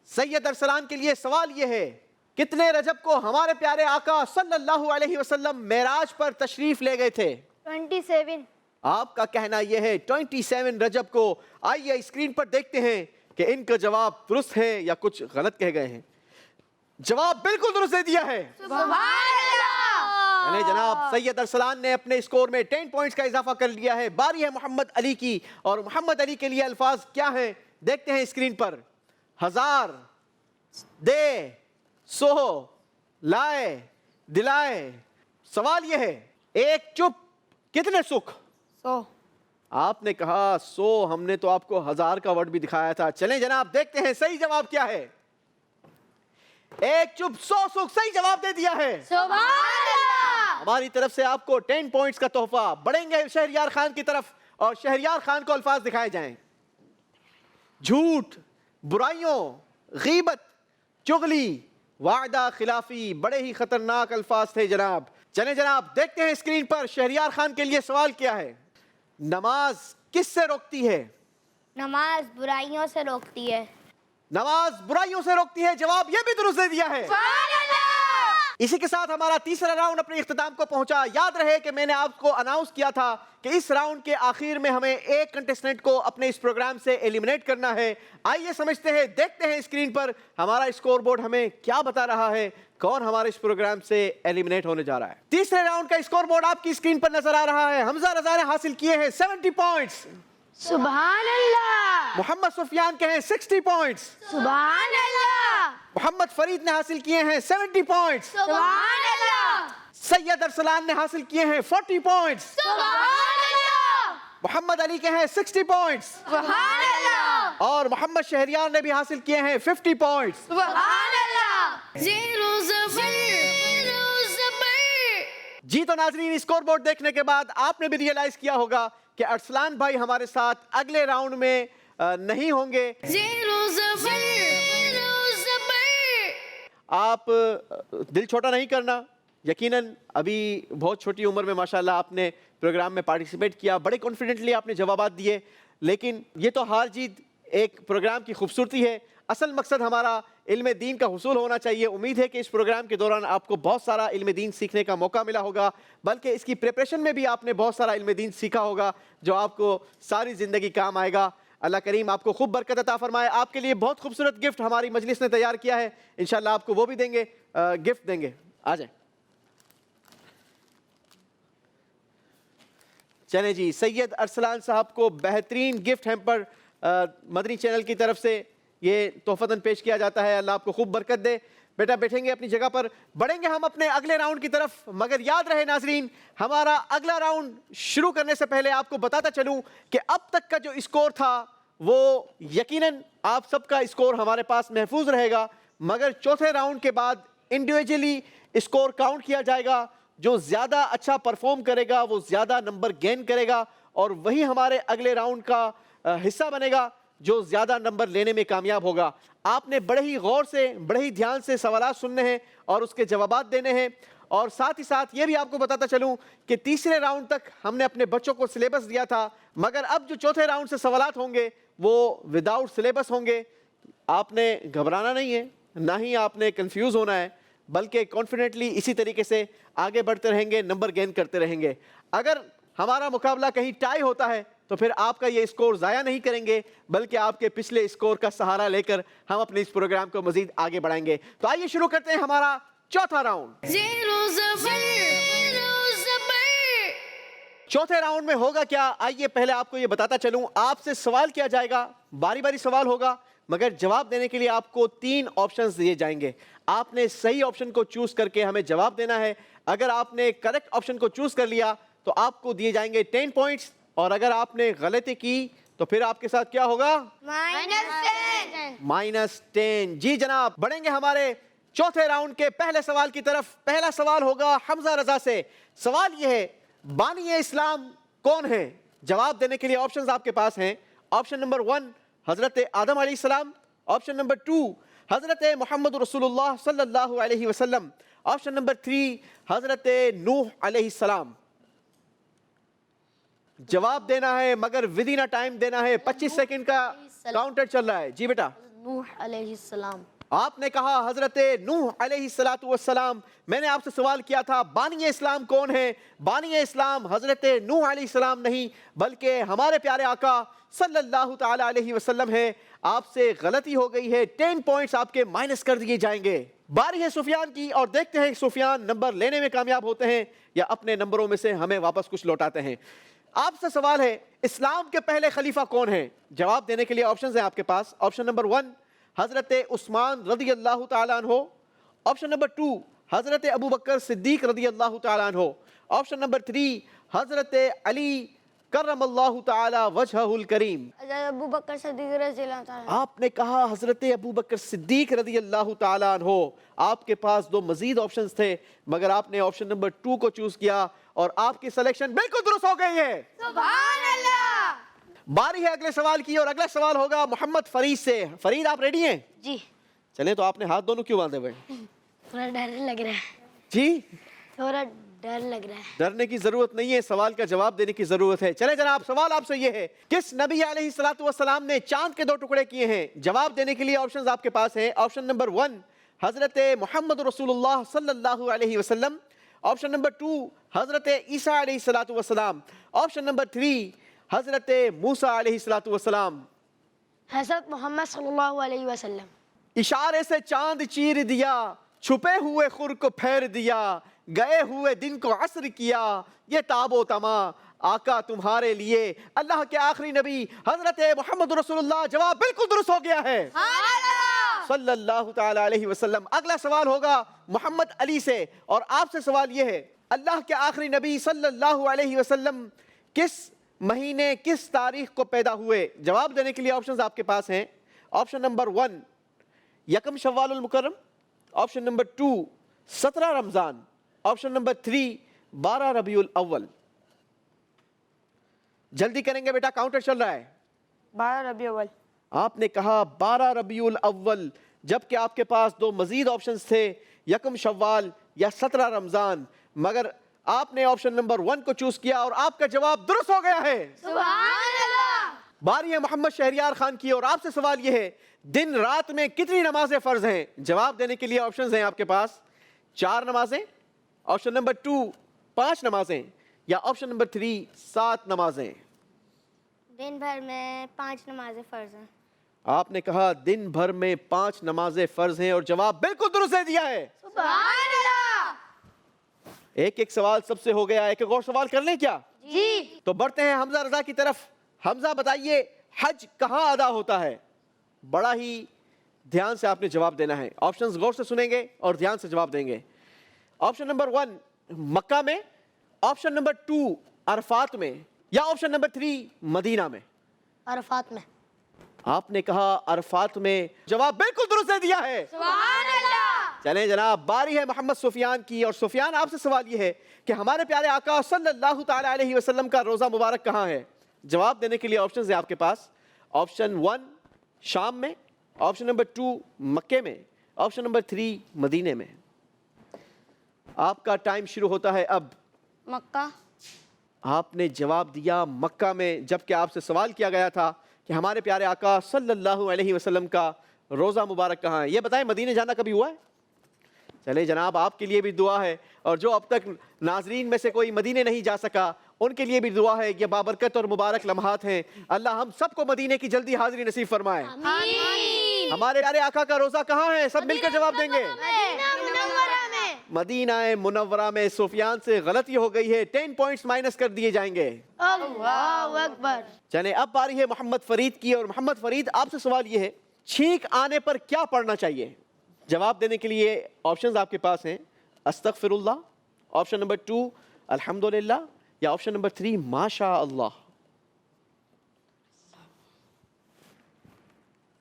سید ارسلان کے لیے سوال یہ ہے کتنے رجب کو ہمارے پیارے آقا صلی اللہ علیہ وسلم معراج پر تشریف لے گئے تھے؟ 27. آپ کا کہنا یہ ہے 27 رجب کو. آئیے اسکرین پر دیکھتے ہیں کہ ان کا جواب درست ہے یا کچھ غلط کہہ گئے ہیں. جواب بالکل درست دے دیا ہے. یعنی جناب سید ارسلان نے اپنے اسکور میں 10 پوائنٹس کا اضافہ کر لیا ہے. باری ہے محمد علی کی, اور محمد علی کے لیے الفاظ کیا ہیں دیکھتے ہیں اسکرین پر. ہزار, دے, سو, لائے, دلائے. سوال یہ ہے ایک چپ کتنے سکھ؟ 100. آپ نے کہا 100, ہم نے تو آپ کو 1000 کا ورڈ بھی دکھایا تھا. چلیں جناب دیکھتے ہیں صحیح جواب کیا ہے. ایک چپ 100 سکھ صحیح جواب دے دیا ہے. ہماری طرف سے آپ کو 10 پوائنٹس کا تحفہ. بڑھیں گے شہریار خان کی طرف اور شہریار خان کو الفاظ دکھائے جائیں. جھوٹ, برائیوں, غیبت, چغلی, وعدہ خلافی, بڑے ہی خطرناک الفاظ تھے جناب. چلیں جناب دیکھتے ہیں اسکرین پر شہریار خان کے لیے سوال کیا ہے. نماز کس سے روکتی ہے؟ نماز برائیوں سے روکتی ہے. نماز برائیوں سے روکتی ہے. جواب یہ بھی درست دے دیا ہے. اسی کے ساتھ ہمارا تیسرا راؤنڈ اپنے اختتام کو پہنچا. یاد رہے کہ میں نے آپ کو اناؤنس کیا تھا کہ اس راؤنڈ کے آخر میں ہمیں ایک کنٹیسٹنٹ کو اپنے اس پروگرام سے ایلیمنیٹ کرنا ہے. آئیے سمجھتے ہیں, دیکھتے ہیں اسکرین پر ہمارا اسکور بورڈ ہمیں کیا بتا رہا ہے, کون ہمارے اس پروگرام سے ایلیمنیٹ ہونے جا رہا ہے. تیسرے راؤنڈ کا اسکور بورڈ آپ کی اسکرین پر نظر آ رہا ہے. حمزہ رضا نے حاصل کیے ہیں 70 پوائنٹس. سبحان اللہ. محمد سفیان کے ہیں 60 پوائنٹس. سبحان اللہ. محمد فرید نے حاصل کیے ہیں 70 پوائنٹس. سبحان اللہ. سید ارسلان نے حاصل کیے ہیں 40 پوائنٹس. سبحان اللہ. محمد علی کے ہیں 60 پوائنٹس. سبحان اللہ. اور محمد شہریار نے بھی حاصل کیے ہیں 50 پوائنٹس. سبحان اللہ. زیرو زبر جی تو ناظرین, اسکور بورڈ دیکھنے کے بعد آپ نے بھی ریئلائز کیا ہوگا کہ ارسلان بھائی ہمارے ساتھ اگلے راؤنڈ میں نہیں ہوں گے. زیرو زبر آپ دل چھوٹا نہیں کرنا. یقیناً ابھی بہت چھوٹی عمر میں ماشاءاللہ آپ نے پروگرام میں پارٹیسپیٹ کیا, بڑے کانفیڈنٹلی آپ نے جوابات دیے, لیکن یہ تو ہار جیت ایک پروگرام کی خوبصورتی ہے. اصل مقصد ہمارا علم دین کا حصول ہونا چاہیے. امید ہے کہ اس پروگرام کے دوران آپ کو بہت سارا علم دین سیکھنے کا موقع ملا ہوگا, بلکہ اس کی پریپریشن میں بھی آپ نے بہت سارا علم دین سیکھا ہوگا جو آپ کو ساری زندگی کام آئے گا. اللہ کریم آپ کو خوب برکت عطا فرمائے. آپ کے لیے بہت خوبصورت گفٹ ہماری مجلس نے تیار کیا ہے, انشاءاللہ آپ کو وہ بھی دیں گے, گفٹ دیں گے. آ جائیں. چلیں جی, سید ارسلان صاحب کو بہترین گفٹ ہیمپر مدنی چینل کی طرف سے یہ تحفتاً پیش کیا جاتا ہے. اللہ آپ کو خوب برکت دے. بیٹا بیٹھیں گے اپنی جگہ پر, بڑھیں گے ہم اپنے اگلے راؤنڈ کی طرف. مگر یاد رہے ناظرین, ہمارا اگلا راؤنڈ شروع کرنے سے پہلے آپ کو بتاتا چلوں کہ اب تک کا جو اسکور تھا وہ یقیناً آپ سب کا اسکور ہمارے پاس محفوظ رہے گا, مگر چوتھے راؤنڈ کے بعد انڈیویجولی اسکور کاؤنٹ کیا جائے گا. جو زیادہ اچھا پرفارم کرے گا وہ زیادہ نمبر گین کرے گا, اور وہی ہمارے اگلے راؤنڈ کا حصہ بنے گا جو زیادہ نمبر لینے میں کامیاب ہوگا. آپ نے بڑے ہی غور سے, بڑے ہی دھیان سے سوالات سننے ہیں اور اس کے جوابات دینے ہیں. اور ساتھ ہی ساتھ یہ بھی آپ کو بتاتا چلوں کہ تیسرے راؤنڈ تک ہم نے اپنے بچوں کو سلیبس دیا تھا, مگر اب جو چوتھے راؤنڈ سے سوالات ہوں گے وہ وداؤٹ سلیبس ہوں گے. آپ نے گھبرانا نہیں ہے, نہ ہی آپ نے کنفیوز ہونا ہے, بلکہ کانفیڈنٹلی اسی طریقے سے آگے بڑھتے رہیں گے, نمبر گین کرتے رہیں گے. اگر ہمارا مقابلہ کہیں ٹائی ہوتا ہے تو پھر آپ کا یہ اسکور ضائع نہیں کریں گے, بلکہ آپ کے پچھلے اسکور کا سہارا لے کر ہم اپنے اس پروگرام کو مزید آگے بڑھائیں گے. تو آئیے شروع کرتے ہیں ہمارا چوتھا راؤنڈ. زیرو زبر چوتھے راؤنڈ میں ہوگا کیا, آئیے پہلے آپ کو یہ بتاتا چلوں. آپ سے سوال کیا جائے گا, باری باری سوال ہوگا, مگر جواب دینے کے لیے آپ کو 3 آپشنز دیے جائیں گے. آپ نے صحیح آپشن کو چوز کر کے ہمیں جواب دینا ہے. اگر آپ نے کریکٹ آپشن کو چوز کر لیا تو آپ کو دیے جائیں گے 10 پوائنٹس, اور اگر آپ نے غلطی کی تو پھر آپ کے ساتھ کیا ہوگا, -10. جی جناب, بڑھیں گے ہمارے چوتھے راؤنڈ کے پہلے سوال کی طرف. پہلا سوال ہوگا حمزہ رضا سے. سوال یہ ہے, بانی اسلام کون ہے؟ جواب دینے کے لیے آپشنز آپ کے پاس ہیں. آپشن نمبر 1 حضرت آدم علیہ السلام, آپشن نمبر 2 حضرت محمد رسول اللہ صلی اللہ علیہ وسلم, آپشن نمبر 3 حضرت نوح علیہ السلام. جواب دینا ہے مگر ود ان ٹائم دینا ہے. 25 سیکنڈ کا کاؤنٹر چل رہا ہے. جی بیٹا. نوح علیہ السلام. آپ نے کہا حضرت نوح علیہ السلام. میں نے آپ سے سوال کیا تھا بانی اسلام کون ہے؟ بانی اسلام حضرت نوح علیہ السلام نہیں بلکہ ہمارے پیارے آقا صلی اللہ تعالی علیہ وسلم ہے. آپ سے غلطی ہو گئی ہے. 10 پوائنٹس آپ کے مائنس کر دیے جائیں گے. باری ہے سفیان کی اور دیکھتے ہیں سفیان نمبر لینے میں کامیاب ہوتے ہیں یا اپنے نمبروں میں سے ہمیں واپس کچھ لوٹاتے ہیں. آپ سے سوال ہے اسلام کے پہلے خلیفہ کون ہیں؟ جواب دینے کے لیے آپشنز ہیں آپ کے پاس. آپشن نمبر 1 حضرت عثمان رضی اللہ تعالیٰ عنہ. آپشن نمبر 2 حضرت ابو بکر صدیق رضی اللہ تعالیٰ عنہ. آپشن نمبر 3 حضرت علی کرم اللہ تعالی وجہہ الکریم. حضرت ابو بکر صدیق رضی اللہ تعالیٰ. آپ نے کہا حضرت ابو بکر صدیق رضی اللہ تعالیٰ عنہ. آپ کے پاس 2 مزید آپشنز تھے مگر آپ نے آپشن نمبر 2 کو چوز کیا اور آپ کی سلیکشن بالکل درست ہو گئی ہے. سبحان اللہ. باری ہے اگلے سوال کی اور اگلا سوال ہوگا محمد فرید سے. فرید آپ ریڈی ہیں؟ جی. چلیں تو آپ نے ہاتھ دونوں کیوں باندھے ہوئے؟ تھوڑا ڈر لگ رہا ہے. جی تھوڑا ڈر لگ رہا ہے. ڈرنے کی ضرورت نہیں ہے, سوال کا جواب دینے کی ضرورت ہے. چلے جناب سوال آپ سے یہ ہے کس نبی علیہ السلام نے چاند کے 2 ٹکڑے کیے ہیں؟ جواب دینے کے لیے آپشنز آپ کے پاس ہیں. آپشن نمبر 1 حضرت محمد رسول اللہ صلی اللہ علیہ وسلم. آپشن نمبر 2 حضرت عیسیٰ علیہ السلام. آپشن نمبر 3 حضرت موسیٰ علیہ السلام. حضرت محمد صلی اللہ علیہ وسلم. اشارے سے چاند چیر دیا, چھپے ہوئے خور کو پھیر دیا, گئے ہوئے دن کو عصر کیا, یہ تاب و تما آقا تمہارے لیے اللہ کے آخری نبی حضرت محمد رسول اللہ. جواب بالکل درست ہو گیا ہے صلی اللہ تعالی علیہ وسلم. اگلا سوال ہوگا محمد علی سے اور آپ سے سوال یہ ہے اللہ کے آخری نبی صلی اللہ علیہ وسلم کس مہینے کس تاریخ کو پیدا ہوئے؟ جواب دینے کے لیے آپشنز آپ کے پاس ہیں. آپشن نمبر 1 یکم شوال المکرم. آپشن نمبر 2 17 رمضان. آپشن نمبر 3 12 ربیع الاول. جلدی کریں گے بیٹا, کاؤنٹر چل رہا ہے. 12 ربیع اول. آپ نے کہا 12 ربیع الاول جبکہ آپ کے پاس 2 مزید آپشنز تھے یکم شوال یا 17 رمضان مگر آپ نے آپشن نمبر 1 کو چوز کیا اور آپ کا جواب درست ہو گیا ہے. سبحان اللہ. باری ہے محمد شہریار خان کی اور آپ سے سوال یہ ہے دن رات میں کتنی نمازیں فرض ہیں؟ جواب دینے کے لیے آپشنز ہیں آپ کے پاس. 4 نمازیں, آپشن نمبر 2 5 نمازیں یا آپشن نمبر 3 7 نمازیں. دن بھر میں 5 نمازیں فرض ہیں. آپ نے کہا دن بھر میں 5 نمازیں فرض ہیں اور جواب بالکل درست دے دیا ہے. سبحان اللہ. ایک سوال سب سے ہو گیا. ایک اور سوال کر لیں کیا؟ جی. تو بڑھتے ہیں حمزہ رضا کی طرف. حمزہ بتائیے حج کہاں ادا ہوتا ہے؟ بڑا ہی دھیان سے آپ نے جواب دینا ہے. آپشنز غور سے سنیں گے اور دھیان سے جواب دیں گے. آپشن نمبر 1 مکہ میں, آپشن نمبر 2 عرفات میں یا آپشن نمبر 3 مدینہ میں. عرفات میں. آپ نے کہا عرفات میں. جواب بالکل درست دے دیا ہے. سبحان اللہ. چلیں جناب باری ہے محمد سفیان کی اور سفیان آپ سے سوال یہ ہے کہ ہمارے پیارے آقا صلی اللہ تعالی علیہ وسلم کا روزہ مبارک کہاں ہے؟ جواب دینے کے لیے آپشنز ہیں آپ کے پاس. آپشن 1 شام میں, آپشن نمبر 2 مکے میں, آپشن نمبر 3 مدینے میں. آپ کا ٹائم شروع ہوتا ہے اب. مکہ. آپ نے جواب دیا مکہ میں جبکہ آپ سے سوال کیا گیا تھا کہ ہمارے پیارے آقا صلی اللہ علیہ وسلم کا روزہ مبارک کہاں ہے. یہ بتائیں مدینے جانا کبھی ہوا ہے؟ چلے جناب آپ کے لیے بھی دعا ہے اور جو اب تک ناظرین میں سے کوئی مدینے نہیں جا سکا ان کے لیے بھی دعا ہے. یہ بابرکت اور مبارک لمحات ہیں. اللہ ہم سب کو مدینے کی جلدی حاضری نصیب فرمائے. آمین. ہمارے پیارے آقا کا روزہ کہاں ہے؟ سب مل کر جواب دیں گے. مدینہ منورہ میں. سفیان سے غلطی ہو گئی ہے. 10 پوائنٹس مائنس کر دیے جائیں گے. اللہ اکبر. چلیں اب باری ہے محمد فرید کی اور محمد فرید آپ سے سوال یہ ہے چھینک آنے پر کیا پڑھنا چاہیے؟ جواب دینے کے لیے آپشنز آپ کے پاس ہیں. استغفر اللہ, آپشن نمبر 2 الحمدللہ یا آپشن نمبر 3 ماشاء اللہ.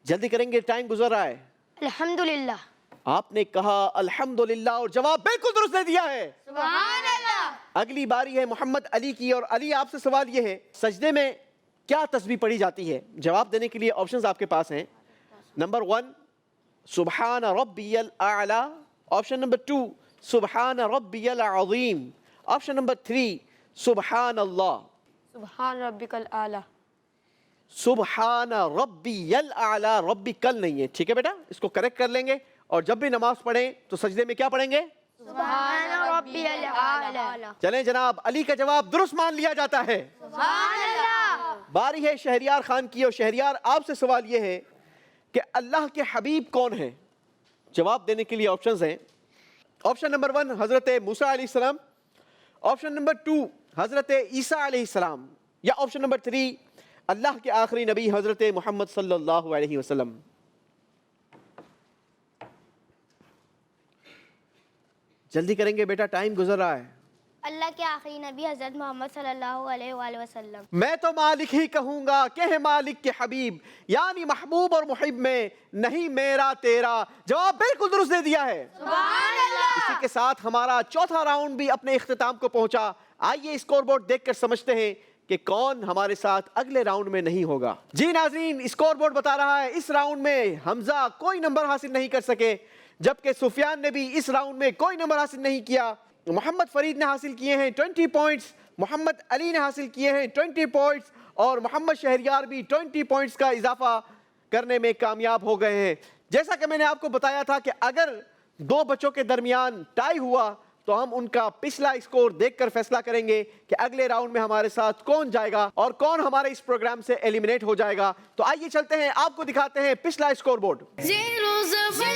جلدی کریں گے, ٹائم گزر رہا ہے. الحمدللہ. آپ نے کہا الحمدللہ اور جواب بالکل درست دے دیا ہے. سبحان اللہ. اگلی باری ہے محمد علی کی اور علی آپ سے سوال یہ ہے سجدے میں کیا تسبیح پڑھی جاتی ہے؟ جواب دینے کے لیے آپشنز آپ کے پاس ہیں. نمبر 1 سبحان ربی الاعلی, آپشن نمبر 2 سبحان ربی العظیم. آپشن نمبر 3 سبحان اللہ. سبحان ربک الاعلی. سبحان ربی الاعلی. ربی کل نہیں ہے, ٹھیک ہے بیٹا, اس کو کریکٹ کر لیں گے. اور جب بھی نماز پڑھیں تو سجدے میں کیا پڑھیں گے؟ سبحان ربی الاعلی. چلیں جناب, علی کا جواب درست مان لیا جاتا ہے. سبحان اللہ. باری ہے شہریار خان کی, اور شہریار آپ سے سوال یہ ہے کہ اللہ کے حبیب کون ہیں؟ جواب دینے کے لیے آپشنز ہیں. آپشن نمبر 1 حضرت موسیٰ علیہ السلام, آپشن نمبر 2 حضرت عیسیٰ علیہ السلام, یا آپشن نمبر 3 اللہ کے آخری نبی حضرت محمد صلی اللہ علیہ وسلم. جلدی کریں گے بیٹا, ٹائم گزر رہا ہے. اللہ کے آخری نبی حضرت محمد صلی اللہ علیہ وآلہ وسلم. میں تو مالک ہی کہوں گا کہ ہے مالک کے حبیب, یعنی محبوب اور محب میں نہیں میرا تیرا. جواب بالکل درست دے دیا ہے. سبحان اللہ. اسی کے ساتھ ہمارا چوتھا راؤنڈ بھی اپنے اختتام کو پہنچا. آئیے اسکور بورڈ دیکھ کر سمجھتے ہیں کہ کون ہمارے ساتھ اگلے راؤنڈ میں نہیں ہوگا. جی ناظرین, اسکور بورڈ بتا رہا ہے اس راؤنڈ میں حمزہ کوئی نمبر حاصل نہیں کر سکے, جبکہ سفیان نے بھی اس راؤنڈ میں کوئی نمبر حاصل نہیں کیا. محمد فرید نے حاصل کیے ہیں 20 پوائنٹس, محمد علی نے حاصل کیے ہیں 20 پوائنٹس, اور محمد شہریار بھی 20 پوائنٹس کا اضافہ کرنے میں کامیاب ہو گئے ہیں. جیسا کہ میں نے آپ کو بتایا تھا کہ اگر دو بچوں کے درمیان ٹائی ہوا تو ہم ان کا پچھلا اسکور دیکھ کر فیصلہ کریں گے کہ اگلے راؤنڈ میں ہمارے ساتھ کون جائے گا اور کون ہمارے اس پروگرام سے ایلیمنیٹ ہو جائے گا. تو آئیے چلتے ہیں, آپ کو دکھاتے ہیں پچھلا اسکور بورڈ. زیرو زبر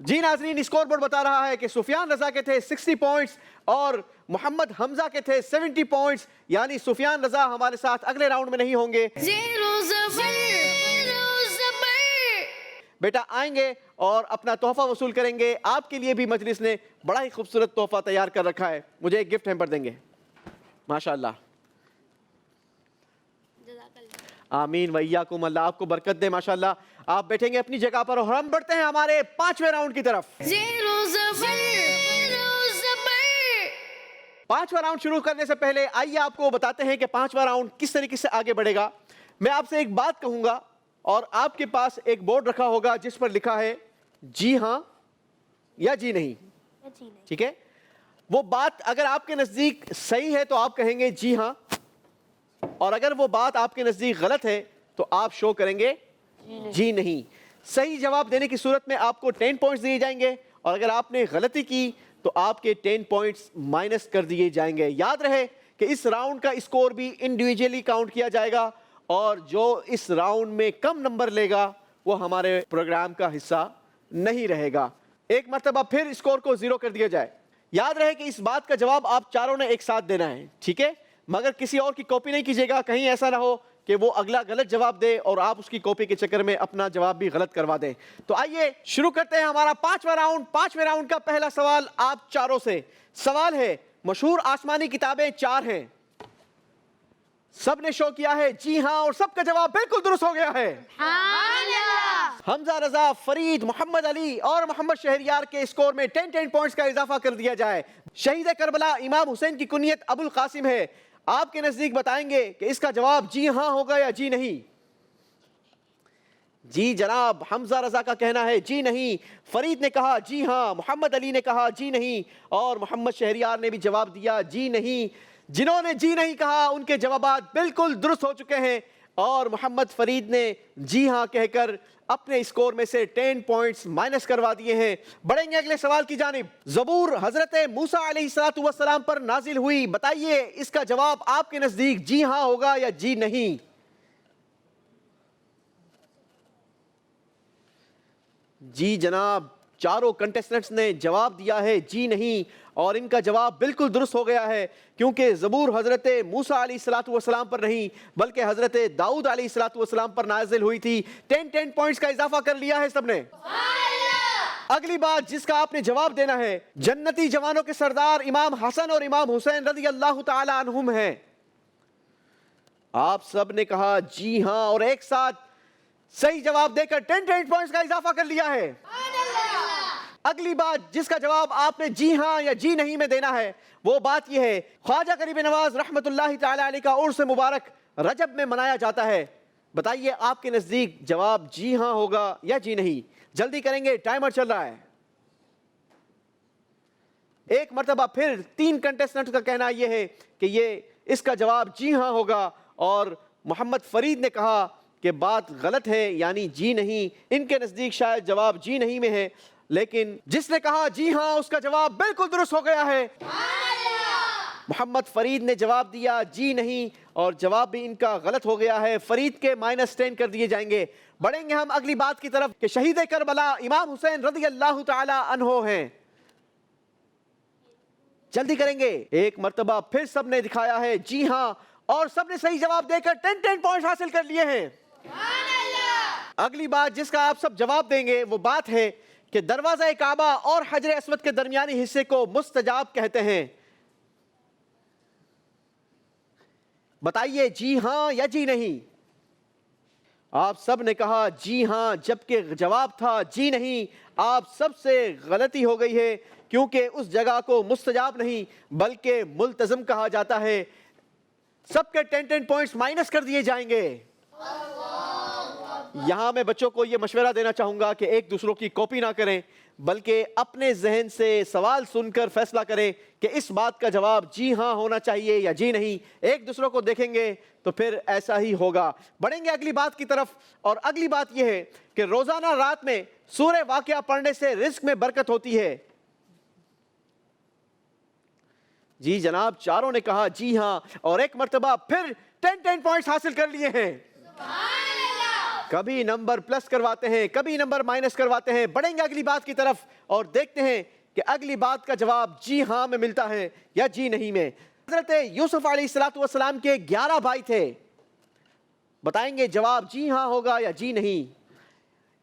جی ناظرین, اسکور بورڈ بتا رہا ہے کہ سفیان رضا کے تھے 60 پوائنٹس اور محمد حمزہ کے تھے 70 پوائنٹس, یعنی سفیان رضا ہمارے ساتھ اگلے راؤنڈ میں نہیں ہوں گے. زیرو زبر بیٹا آئیں گے اور اپنا تحفہ وصول کریں گے. آپ کے لیے بھی مجلس نے بڑا ہی خوبصورت تحفہ تیار کر رکھا ہے, مجھے ایک گفٹ ہیمپر دیں گے. ماشاءاللہ, آمین وإیاکم, اللہ آپ کو برکت دے. ماشاءاللہ, آپ بیٹھیں گے اپنی جگہ پر اور ہم بڑھتے ہیں ہمارے 5ویں راؤنڈ کی طرف. زیرو زبر 5واں راؤنڈ شروع کرنے سے پہلے آئیے آپ کو بتاتے ہیں کہ 5واں راؤنڈ کس طریقے سے آگے بڑھے گا. میں آپ سے ایک بات کہوں گا اور آپ کے پاس ایک بورڈ رکھا ہوگا جس پر لکھا ہے جی ہاں یا جی نہیں, ٹھیک ہے. وہ بات اگر آپ کے نزدیک صحیح ہے تو آپ کہیں گے جی ہاں, اور اگر وہ بات آپ کے نزدیک غلط ہے تو آپ شو کریں گے جی نہیں. صحیح جواب دینے کی صورت میں آپ کو 10 پوائنٹس دیے جائیں گے, اور اگر آپ نے غلطی کی تو آپ کے 10 پوائنٹس مائنس کر دیے جائیں گے. یاد رہے کہ اس راؤنڈ کا اسکور بھی انڈیویجولی کاؤنٹ کیا جائے گا, اور جو اس راؤنڈ میں کم نمبر لے گا وہ ہمارے پروگرام کا حصہ نہیں رہے گا. ایک مرتبہ پھر اسکور کو 0 کر دیا جائے. یاد رہے کہ اس بات کا جواب آپ چاروں نے ایک ساتھ دینا ہے, ٹھیک ہے, مگر کسی اور کی کاپی نہیں کیجیے گا, کہیں ایسا نہ ہو کہ وہ اگلا غلط جواب دے اور آپ اس کی کاپی کے چکر میں اپنا جواب بھی غلط کروا دیں. تو آئیے شروع کرتے ہیں ہمارا 5واں راؤنڈ. 5ویں راؤنڈ کا پہلا سوال آپ چاروں سے. سوال ہے, مشہور آسمانی کتابیں 4 ہیں, سب نے شو کیا ہے جی ہاں, اور سب کا جواب بالکل درست ہو گیا ہے. حمزہ رضا, فرید, محمد علی اور محمد شہریار کے اسکور میں 10 پوائنٹس کا اضافہ کر دیا جائے. شہید کربلا امام حسین کی کنیت ابو القاسم ہے. آپ کے نزدیک بتائیں گے کہ اس کا جواب جی ہاں ہوگا یا جی نہیں. جی جناب, حمزہ رضا کا کہنا ہے جی نہیں, فرید نے کہا جی ہاں, محمد علی نے کہا جی نہیں, اور محمد شہریار نے بھی جواب دیا جی نہیں. جنہوں نے جی نہیں کہا ان کے جوابات بالکل درست ہو چکے ہیں, اور محمد فرید نے جی ہاں کہہ کر اپنے اسکور میں سے 10 پوائنٹس مائنس کروا دیے ہیں. بڑھیں گے اگلے سوال کی جانب. زبور حضرت موسیٰ علیہ السلام پر نازل ہوئی, بتائیے اس کا جواب آپ کے نزدیک جی ہاں ہوگا یا جی نہیں. جی جناب, چاروں کنٹیسٹنٹس نے جواب دیا ہے جی نہیں, اور ان کا جواب بالکل درست ہو گیا ہے, کیونکہ زبور حضرت موسیٰ علیہ السلام پر نہیں بلکہ حضرت داؤد علیہ السلام پر نازل ہوئی تھی. 10 پوائنٹس کا اضافہ کر لیا ہے سب نے. اگلی بات جس کا آپ نے جواب دینا ہے, جنتی جوانوں کے سردار امام حسن اور امام حسین رضی اللہ تعالی عنہم ہیں. آپ سب نے کہا جی ہاں, اور ایک ساتھ صحیح جواب دے کر 10 پوائنٹس کا اضافہ کر لیا ہے. اگلی بات جس کا جواب آپ نے جی ہاں یا جی نہیں میں دینا ہے, وہ بات یہ ہے, خواجہ غریب نواز رحمت اللہ تعالی علیہ کا عرس مبارک رجب میں منایا جاتا ہے. بتائیے آپ کے نزدیک جواب جی ہاں ہوگا یا جی نہیں. جلدی کریں گے, ٹائمر چل رہا ہے. ایک مرتبہ پھر 3 کنٹیسٹنٹ کا کہنا یہ ہے کہ یہ اس کا جواب جی ہاں ہوگا، اور محمد فرید نے کہا کہ بات غلط ہے، یعنی جی نہیں۔ ان کے نزدیک شاید جواب جی نہیں میں ہے، لیکن جس نے کہا جی ہاں اس کا جواب بالکل درست ہو گیا ہے۔ محمد فرید نے جواب دیا جی نہیں، اور جواب بھی ان کا غلط ہو گیا ہے۔ فرید کے -10 کر دیے جائیں گے۔ بڑھیں گے ہم اگلی بات کی طرف کہ شہید کربلا امام حسین رضی اللہ تعالی عنہ ہیں۔ جلدی کریں گے، ایک مرتبہ پھر سب نے دکھایا ہے جی ہاں، اور سب نے صحیح جواب دے کر 10 پوائنٹس حاصل کر لیے ہیں۔ اگلی بات جس کا آپ سب جواب دیں گے وہ بات ہے کہ دروازہ کعبہ اور حجر اسود کے درمیانی حصے کو مستجاب کہتے ہیں۔ بتائیے جی ہاں یا جی نہیں؟ آپ سب نے کہا جی ہاں، جبکہ جواب تھا جی نہیں۔ آپ سب سے غلطی ہو گئی ہے، کیونکہ اس جگہ کو مستجاب نہیں بلکہ ملتزم کہا جاتا ہے۔ سب کے 10 پوائنٹس مائنس کر دیے جائیں گے۔ یہاں میں بچوں کو یہ مشورہ دینا چاہوں گا کہ ایک دوسروں کی کاپی نہ کریں، بلکہ اپنے ذہن سے سوال سن کر فیصلہ کریں کہ اس بات کا جواب جی ہاں ہونا چاہیے یا جی نہیں۔ ایک دوسروں کو دیکھیں گے تو پھر ایسا ہی ہوگا۔ بڑھیں گے اگلی بات کی طرف، اور اگلی بات یہ ہے کہ روزانہ رات میں سورہ واقعہ پڑھنے سے رزق میں برکت ہوتی ہے۔ جی جناب، چاروں نے کہا جی ہاں، اور ایک مرتبہ پھر 10 پوائنٹس حاصل کر لیے ہیں۔ کبھی نمبر پلس کرواتے ہیں، کبھی نمبر مائنس کرواتے ہیں۔ بڑھیں گے اگلی بات کی طرف اور دیکھتے ہیں کہ اگلی بات کا جواب جی ہاں میں ملتا ہے یا جی نہیں میں۔ حضرت یوسف علیہ السلام کے 11 بھائی تھے۔ بتائیں گے جواب جی ہاں ہوگا یا جی نہیں؟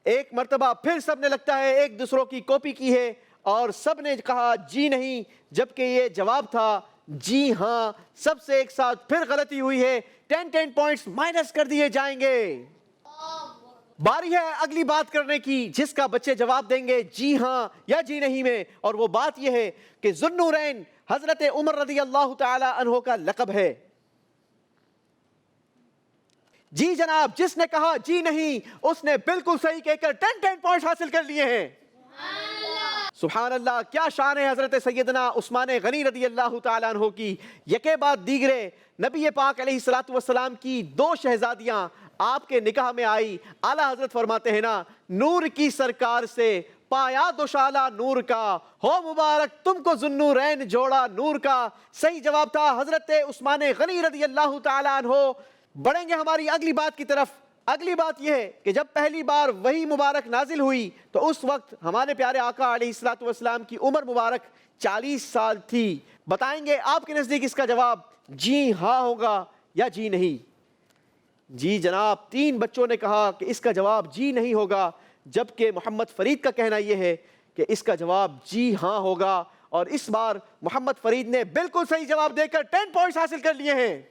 ایک مرتبہ پھر سب نے لگتا ہے ایک دوسروں کی کاپی کی ہے، اور سب نے کہا جی نہیں، جبکہ یہ جواب تھا جی ہاں۔ سب سے ایک ساتھ پھر غلطی ہوئی ہے، 10 پوائنٹس مائنس کر دیے جائیں گے۔ باری ہے اگلی بات کرنے کی جس کا بچے جواب دیں گے جی ہاں یا جی نہیں میں، اور وہ بات یہ ہے کہ ذوالنورین حضرت عمر رضی اللہ تعالی عنہ کا لقب ہے۔ جی جناب، جس نے کہا جی نہیں اس نے بالکل صحیح کہہ کر 10 پوائنٹس حاصل کر لیے ہیں۔ سبحان اللہ، کیا شان ہے حضرت سیدنا عثمان غنی رضی اللہ تعالیٰ عنہ کی۔ یکے بعد دیگرے نبی پاک علیہ السلام کی 2 شہزادیاں آپ کے نکاح میں آئی۔ اعلیٰ حضرت فرماتے ہیں نا، نور کی سرکار سے پایا دوشالہ نور کا، ہو مبارک تم کو ذوالنورین جوڑا نور کا۔ صحیح جواب تھا حضرت عثمان غنی رضی اللہ تعالیٰ عنہ۔ بڑھیں گے ہماری اگلی بات کی طرف۔ اگلی بات یہ ہے کہ جب پہلی بار وحی مبارک نازل ہوئی تو اس وقت ہمارے پیارے آقا علیہ السلام کی عمر مبارک 40 سال تھی۔ بتائیں گے آپ کے نزدیک اس کا جواب جی ہاں ہوگا یا جی نہیں؟ جی جناب، 3 بچوں نے کہا کہ اس کا جواب جی نہیں ہوگا، جبکہ محمد فرید کا کہنا یہ ہے کہ اس کا جواب جی ہاں ہوگا، اور اس بار محمد فرید نے بالکل صحیح جواب دے کر 10 پوائنٹس حاصل کر لیے ہیں۔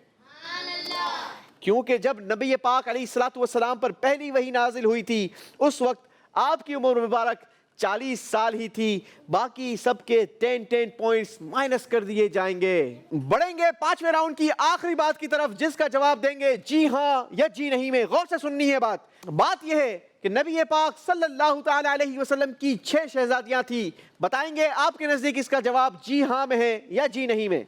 کیونکہ جب نبی پاک علیہ السلام پر پہلی وحی نازل ہوئی تھی اس وقت آپ کی عمر مبارک 40 سال ہی تھی۔ باقی سب کے 10 پوائنٹس مائنس کر دیے جائیں گے۔ بڑھیں گے 5ویں راؤنڈ کی آخری بات کی طرف جس کا جواب دیں گے جی ہاں یا جی نہیں میں۔ غور سے سننی ہے بات یہ ہے کہ نبی پاک صلی اللہ تعالی علیہ وسلم کی 6 شہزادیاں تھیں۔ بتائیں گے آپ کے نزدیک اس کا جواب جی ہاں میں ہے یا جی نہیں میں؟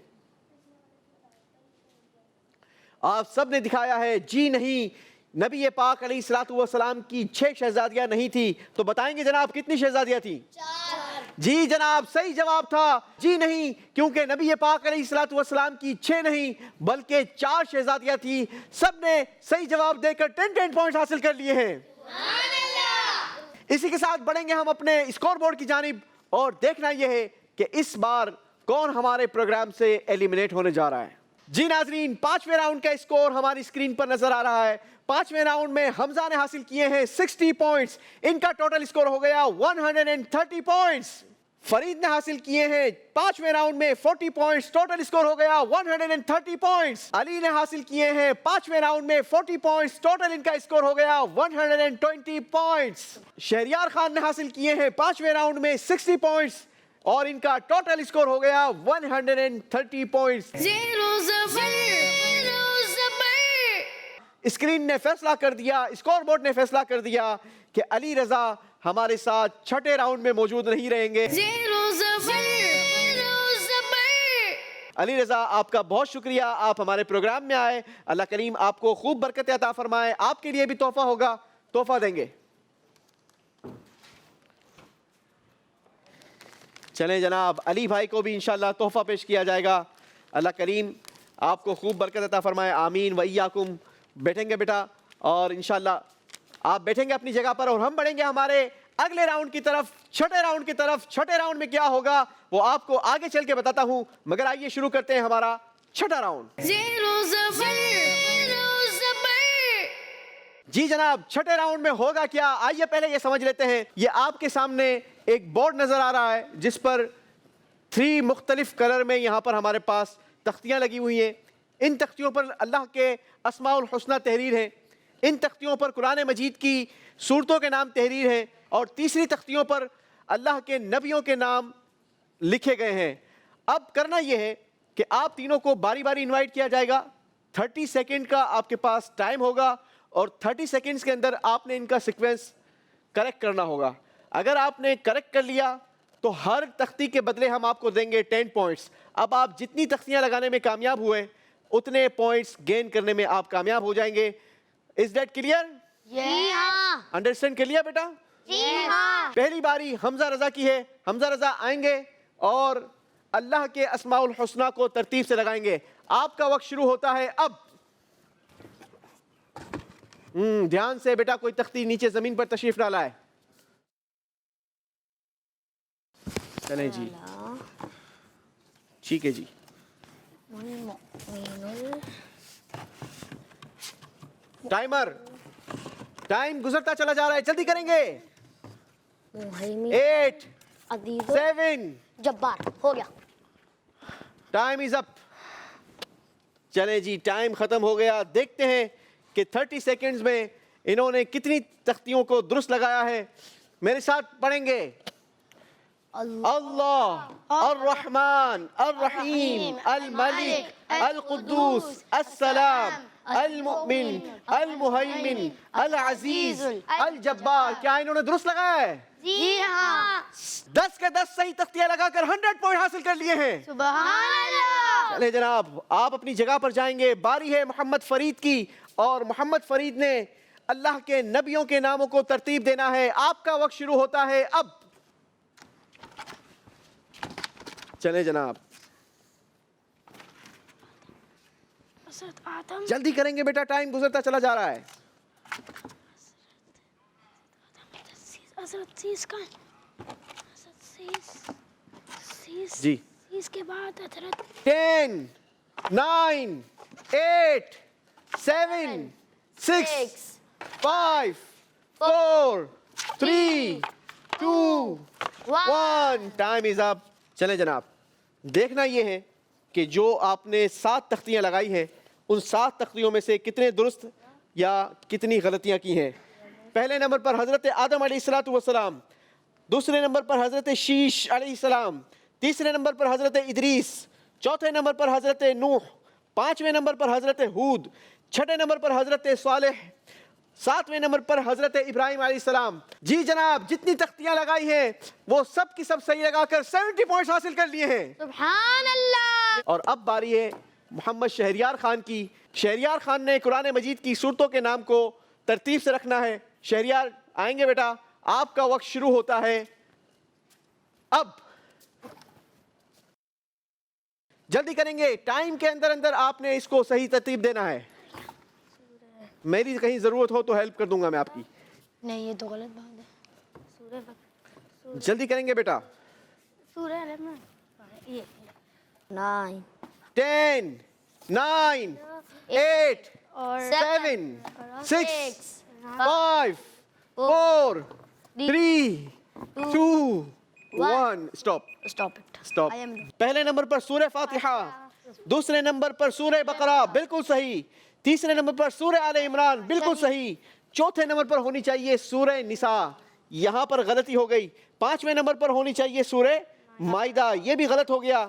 آپ سب نے دکھایا ہے جی نہیں، نبی پاک علیہ السلام کی 6 شہزادیاں نہیں تھی۔ تو بتائیں گے جناب کتنی شہزادیاں تھیں؟ 4۔ جی جناب، صحیح جواب تھا جی نہیں، کیونکہ نبی پاک علیہ السلام کی 6 نہیں بلکہ 4 شہزادیاں تھیں۔ سب نے صحیح جواب دے کر 10 پوائنٹس حاصل کر لیے ہیں۔ اسی کے ساتھ بڑھیں گے ہم اپنے اسکور بورڈ کی جانب، اور دیکھنا یہ ہے کہ اس بار کون ہمارے پروگرام سے ایلیمنیٹ ہونے جا رہا ہے۔ جی ناظرین، 5ویں راؤنڈ کا اسکور ہماری اسکرین پر نظر آ رہا ہے۔ 5ویں راؤنڈ میں حمزہ نے حاصل کیے ہیں 60 پوائنٹس، ان کا ٹوٹل اسکور ہو گیا 130 پوائنٹس۔ فرید نے حاصل کیے ہیں 5ویں راؤنڈ میں 40 پوائنٹس، ٹوٹل اسکور ہو گیا 130 پوائنٹس۔ علی نے حاصل کیے ہیں 5ویں راؤنڈ میں 40 پوائنٹس، ٹوٹل ان کا اسکور ہو گیا 120 پوائنٹس۔ شہریار خان نے حاصل کیے ہیں 5ویں راؤنڈ میں 60 پوائنٹس، اور ان کا ٹوٹل اسکور ہو گیا 130 پوائنٹس۔ اسکرین نے فیصلہ کر دیا، اسکور بورڈ نے فیصلہ کر دیا کہ علی رضا ہمارے ساتھ چھٹے راؤنڈ میں موجود نہیں رہیں گے۔ علی رضا آپ کا بہت شکریہ، آپ ہمارے پروگرام میں آئے، اللہ کریم آپ کو خوب برکت عطا فرمائے. آپ کے لیے بھی تحفہ ہوگا، تحفہ دیں گے. چلیں جناب، علی بھائی کو بھی انشاءاللہ تحفہ پیش کیا جائے گا. اللہ کریم آپ کو خوب برکت عطا فرمائے. آمین و ایاکم. بیٹھیں گے بیٹا، اور انشاءاللہ آپ بیٹھیں گے اپنی جگہ پر، اور ہم بڑھیں گے ہمارے اگلے راؤنڈ کی طرف، چھٹے راؤنڈ کی طرف. چھٹے راؤنڈ میں کیا ہوگا وہ آپ کو آگے چل کے بتاتا ہوں، مگر آئیے شروع کرتے ہیں ہمارا چھٹا راؤنڈ. زیرو زبر زیرو زبر. جی جناب، چھٹے راؤنڈ میں ہوگا کیا، آئیے پہلے یہ سمجھ لیتے ہیں. یہ آپ کے سامنے ایک بورڈ نظر آ رہا ہے جس پر 3 مختلف کلر میں یہاں پر ہمارے پاس تختیاں لگی ہوئی ہیں. ان تختیوں پر اللہ کے اسماء الحسنہ تحریر ہیں. ان تختیوں پر قرآن مجید کی سورتوں کے نام تحریر ہیں، اور تیسری تختیوں پر اللہ کے نبیوں کے نام لکھے گئے ہیں. اب کرنا یہ ہے کہ آپ تینوں کو باری باری انوائٹ کیا جائے گا. 30 سیکنڈ کا آپ کے پاس ٹائم ہوگا، اور 30 سیکنڈز کے اندر آپ نے ان کا سیکوینس کریکٹ کرنا ہوگا. اگر آپ نے کریکٹ کر لیا تو ہر تختی کے بدلے ہم آپ کو دیں گے 10 پوائنٹس. اب آپ جتنی تختیاں لگانے میں کامیاب ہوئے اتنے پوائنٹس گین کرنے میں آپ کامیاب ہو جائیں گے. از دیٹ کلیئر؟ جی ہاں. انڈرسٹینڈ کر لیا بیٹا؟ جی ہاں. پہلی باری حمزہ رضا کی ہے. حمزہ رضا آئیں گے اور اللہ کے اسماء الحسنہ کو ترتیب سے لگائیں گے. آپ کا وقت شروع ہوتا ہے اب. دھیان سے بیٹا، کوئی تختی نیچے زمین پر تشریف نہ لائے. چلیں جی، ٹھیک ہے جی. ٹائمر، ٹائم گزرتا چلا جا رہا ہے، جلدی کریں گے. 8 7 جبار ہو گیا. ٹائم از اپ. چلیں جی، ٹائم ختم ہو گیا. دیکھتے ہیں کہ 30 سیکنڈز میں انہوں نے کتنی تختیوں کو درست لگایا ہے. میرے ساتھ پڑھیں گے. اللہ الرحمن الرحیم الملک القدوس السلام المؤمن المہیمن العزیز الجبار. کیا انہوں نے درست لگایا ہے؟ جی ہاں. 10 کے 10 صحیح تختیاں لگا کر 100 پوائنٹ حاصل کر لیے ہیں. سبحان اللہ. چلے جناب، آپ اپنی جگہ پر جائیں گے. باری ہے محمد فرید کی، اور محمد فرید نے اللہ کے نبیوں کے ناموں کو ترتیب دینا ہے. آپ کا وقت شروع ہوتا ہے اب. چلے جناب، جلدی کریں گے بیٹا، ٹائم گزرتا چلا جا رہا ہے. جی، اس کے بعد حضرت 10 9 8 7 6 5 4 3 2 1. ٹائم از اپ. چلیں جناب، دیکھنا یہ ہے کہ جو آپ نے 7 تختیاں لگائی ہیں ان 7 تختیوں میں سے کتنے درست یا کتنی غلطیاں کی ہیں. پہلے نمبر پر حضرت آدم علیہ السلام، دوسرے نمبر پر حضرت شیش علیہ السلام، تیسرے نمبر پر حضرت ادریس، چوتھے نمبر پر حضرت نوح، 5ویں نمبر پر حضرت ہود، 6 نمبر پر حضرت صالح، 7ویں نمبر پر حضرت ابراہیم علیہ السلام. جی جناب، جتنی تختیاں لگائی ہیں وہ سب کی سب صحیح لگا کر 70 پوائنٹس حاصل کر لیے ہیں. سبحان اللہ. اور اب باری ہے محمد شہریار خان کی. شہریار خان نے قرآن مجید کی سورتوں کے نام کو ترتیب سے رکھنا ہے. شہریار آئیں گے بیٹا، آپ کا وقت شروع ہوتا ہے اب. جلدی کریں گے، ٹائم کے اندر اندر آپ نے اس کو صحیح ترتیب دینا ہے. میری کہیں ضرورت ہو تو ہیلپ کر دوں گا میں آپ کی. نہیں، یہ تو غلط بات ہے. جلدی کریں گے بیٹا. سورہ الرحمن. 9 10 9 8 7 6 5 4 3 2 1. اسٹاپ. پہلے نمبر پر سورہ فاتحہ، دوسرے نمبر پر سورہ بقرہ، بالکل صحیح. تیسرے نمبر پر سورہ آل عمران، بالکل صحیح. چوتھے نمبر پر ہونی چاہیے سورہ نساء، یہاں پر غلطی ہو گئی. 5ویں نمبر پر ہونی چاہیے سورہ مائدہ، یہ بھی غلط ہو گیا.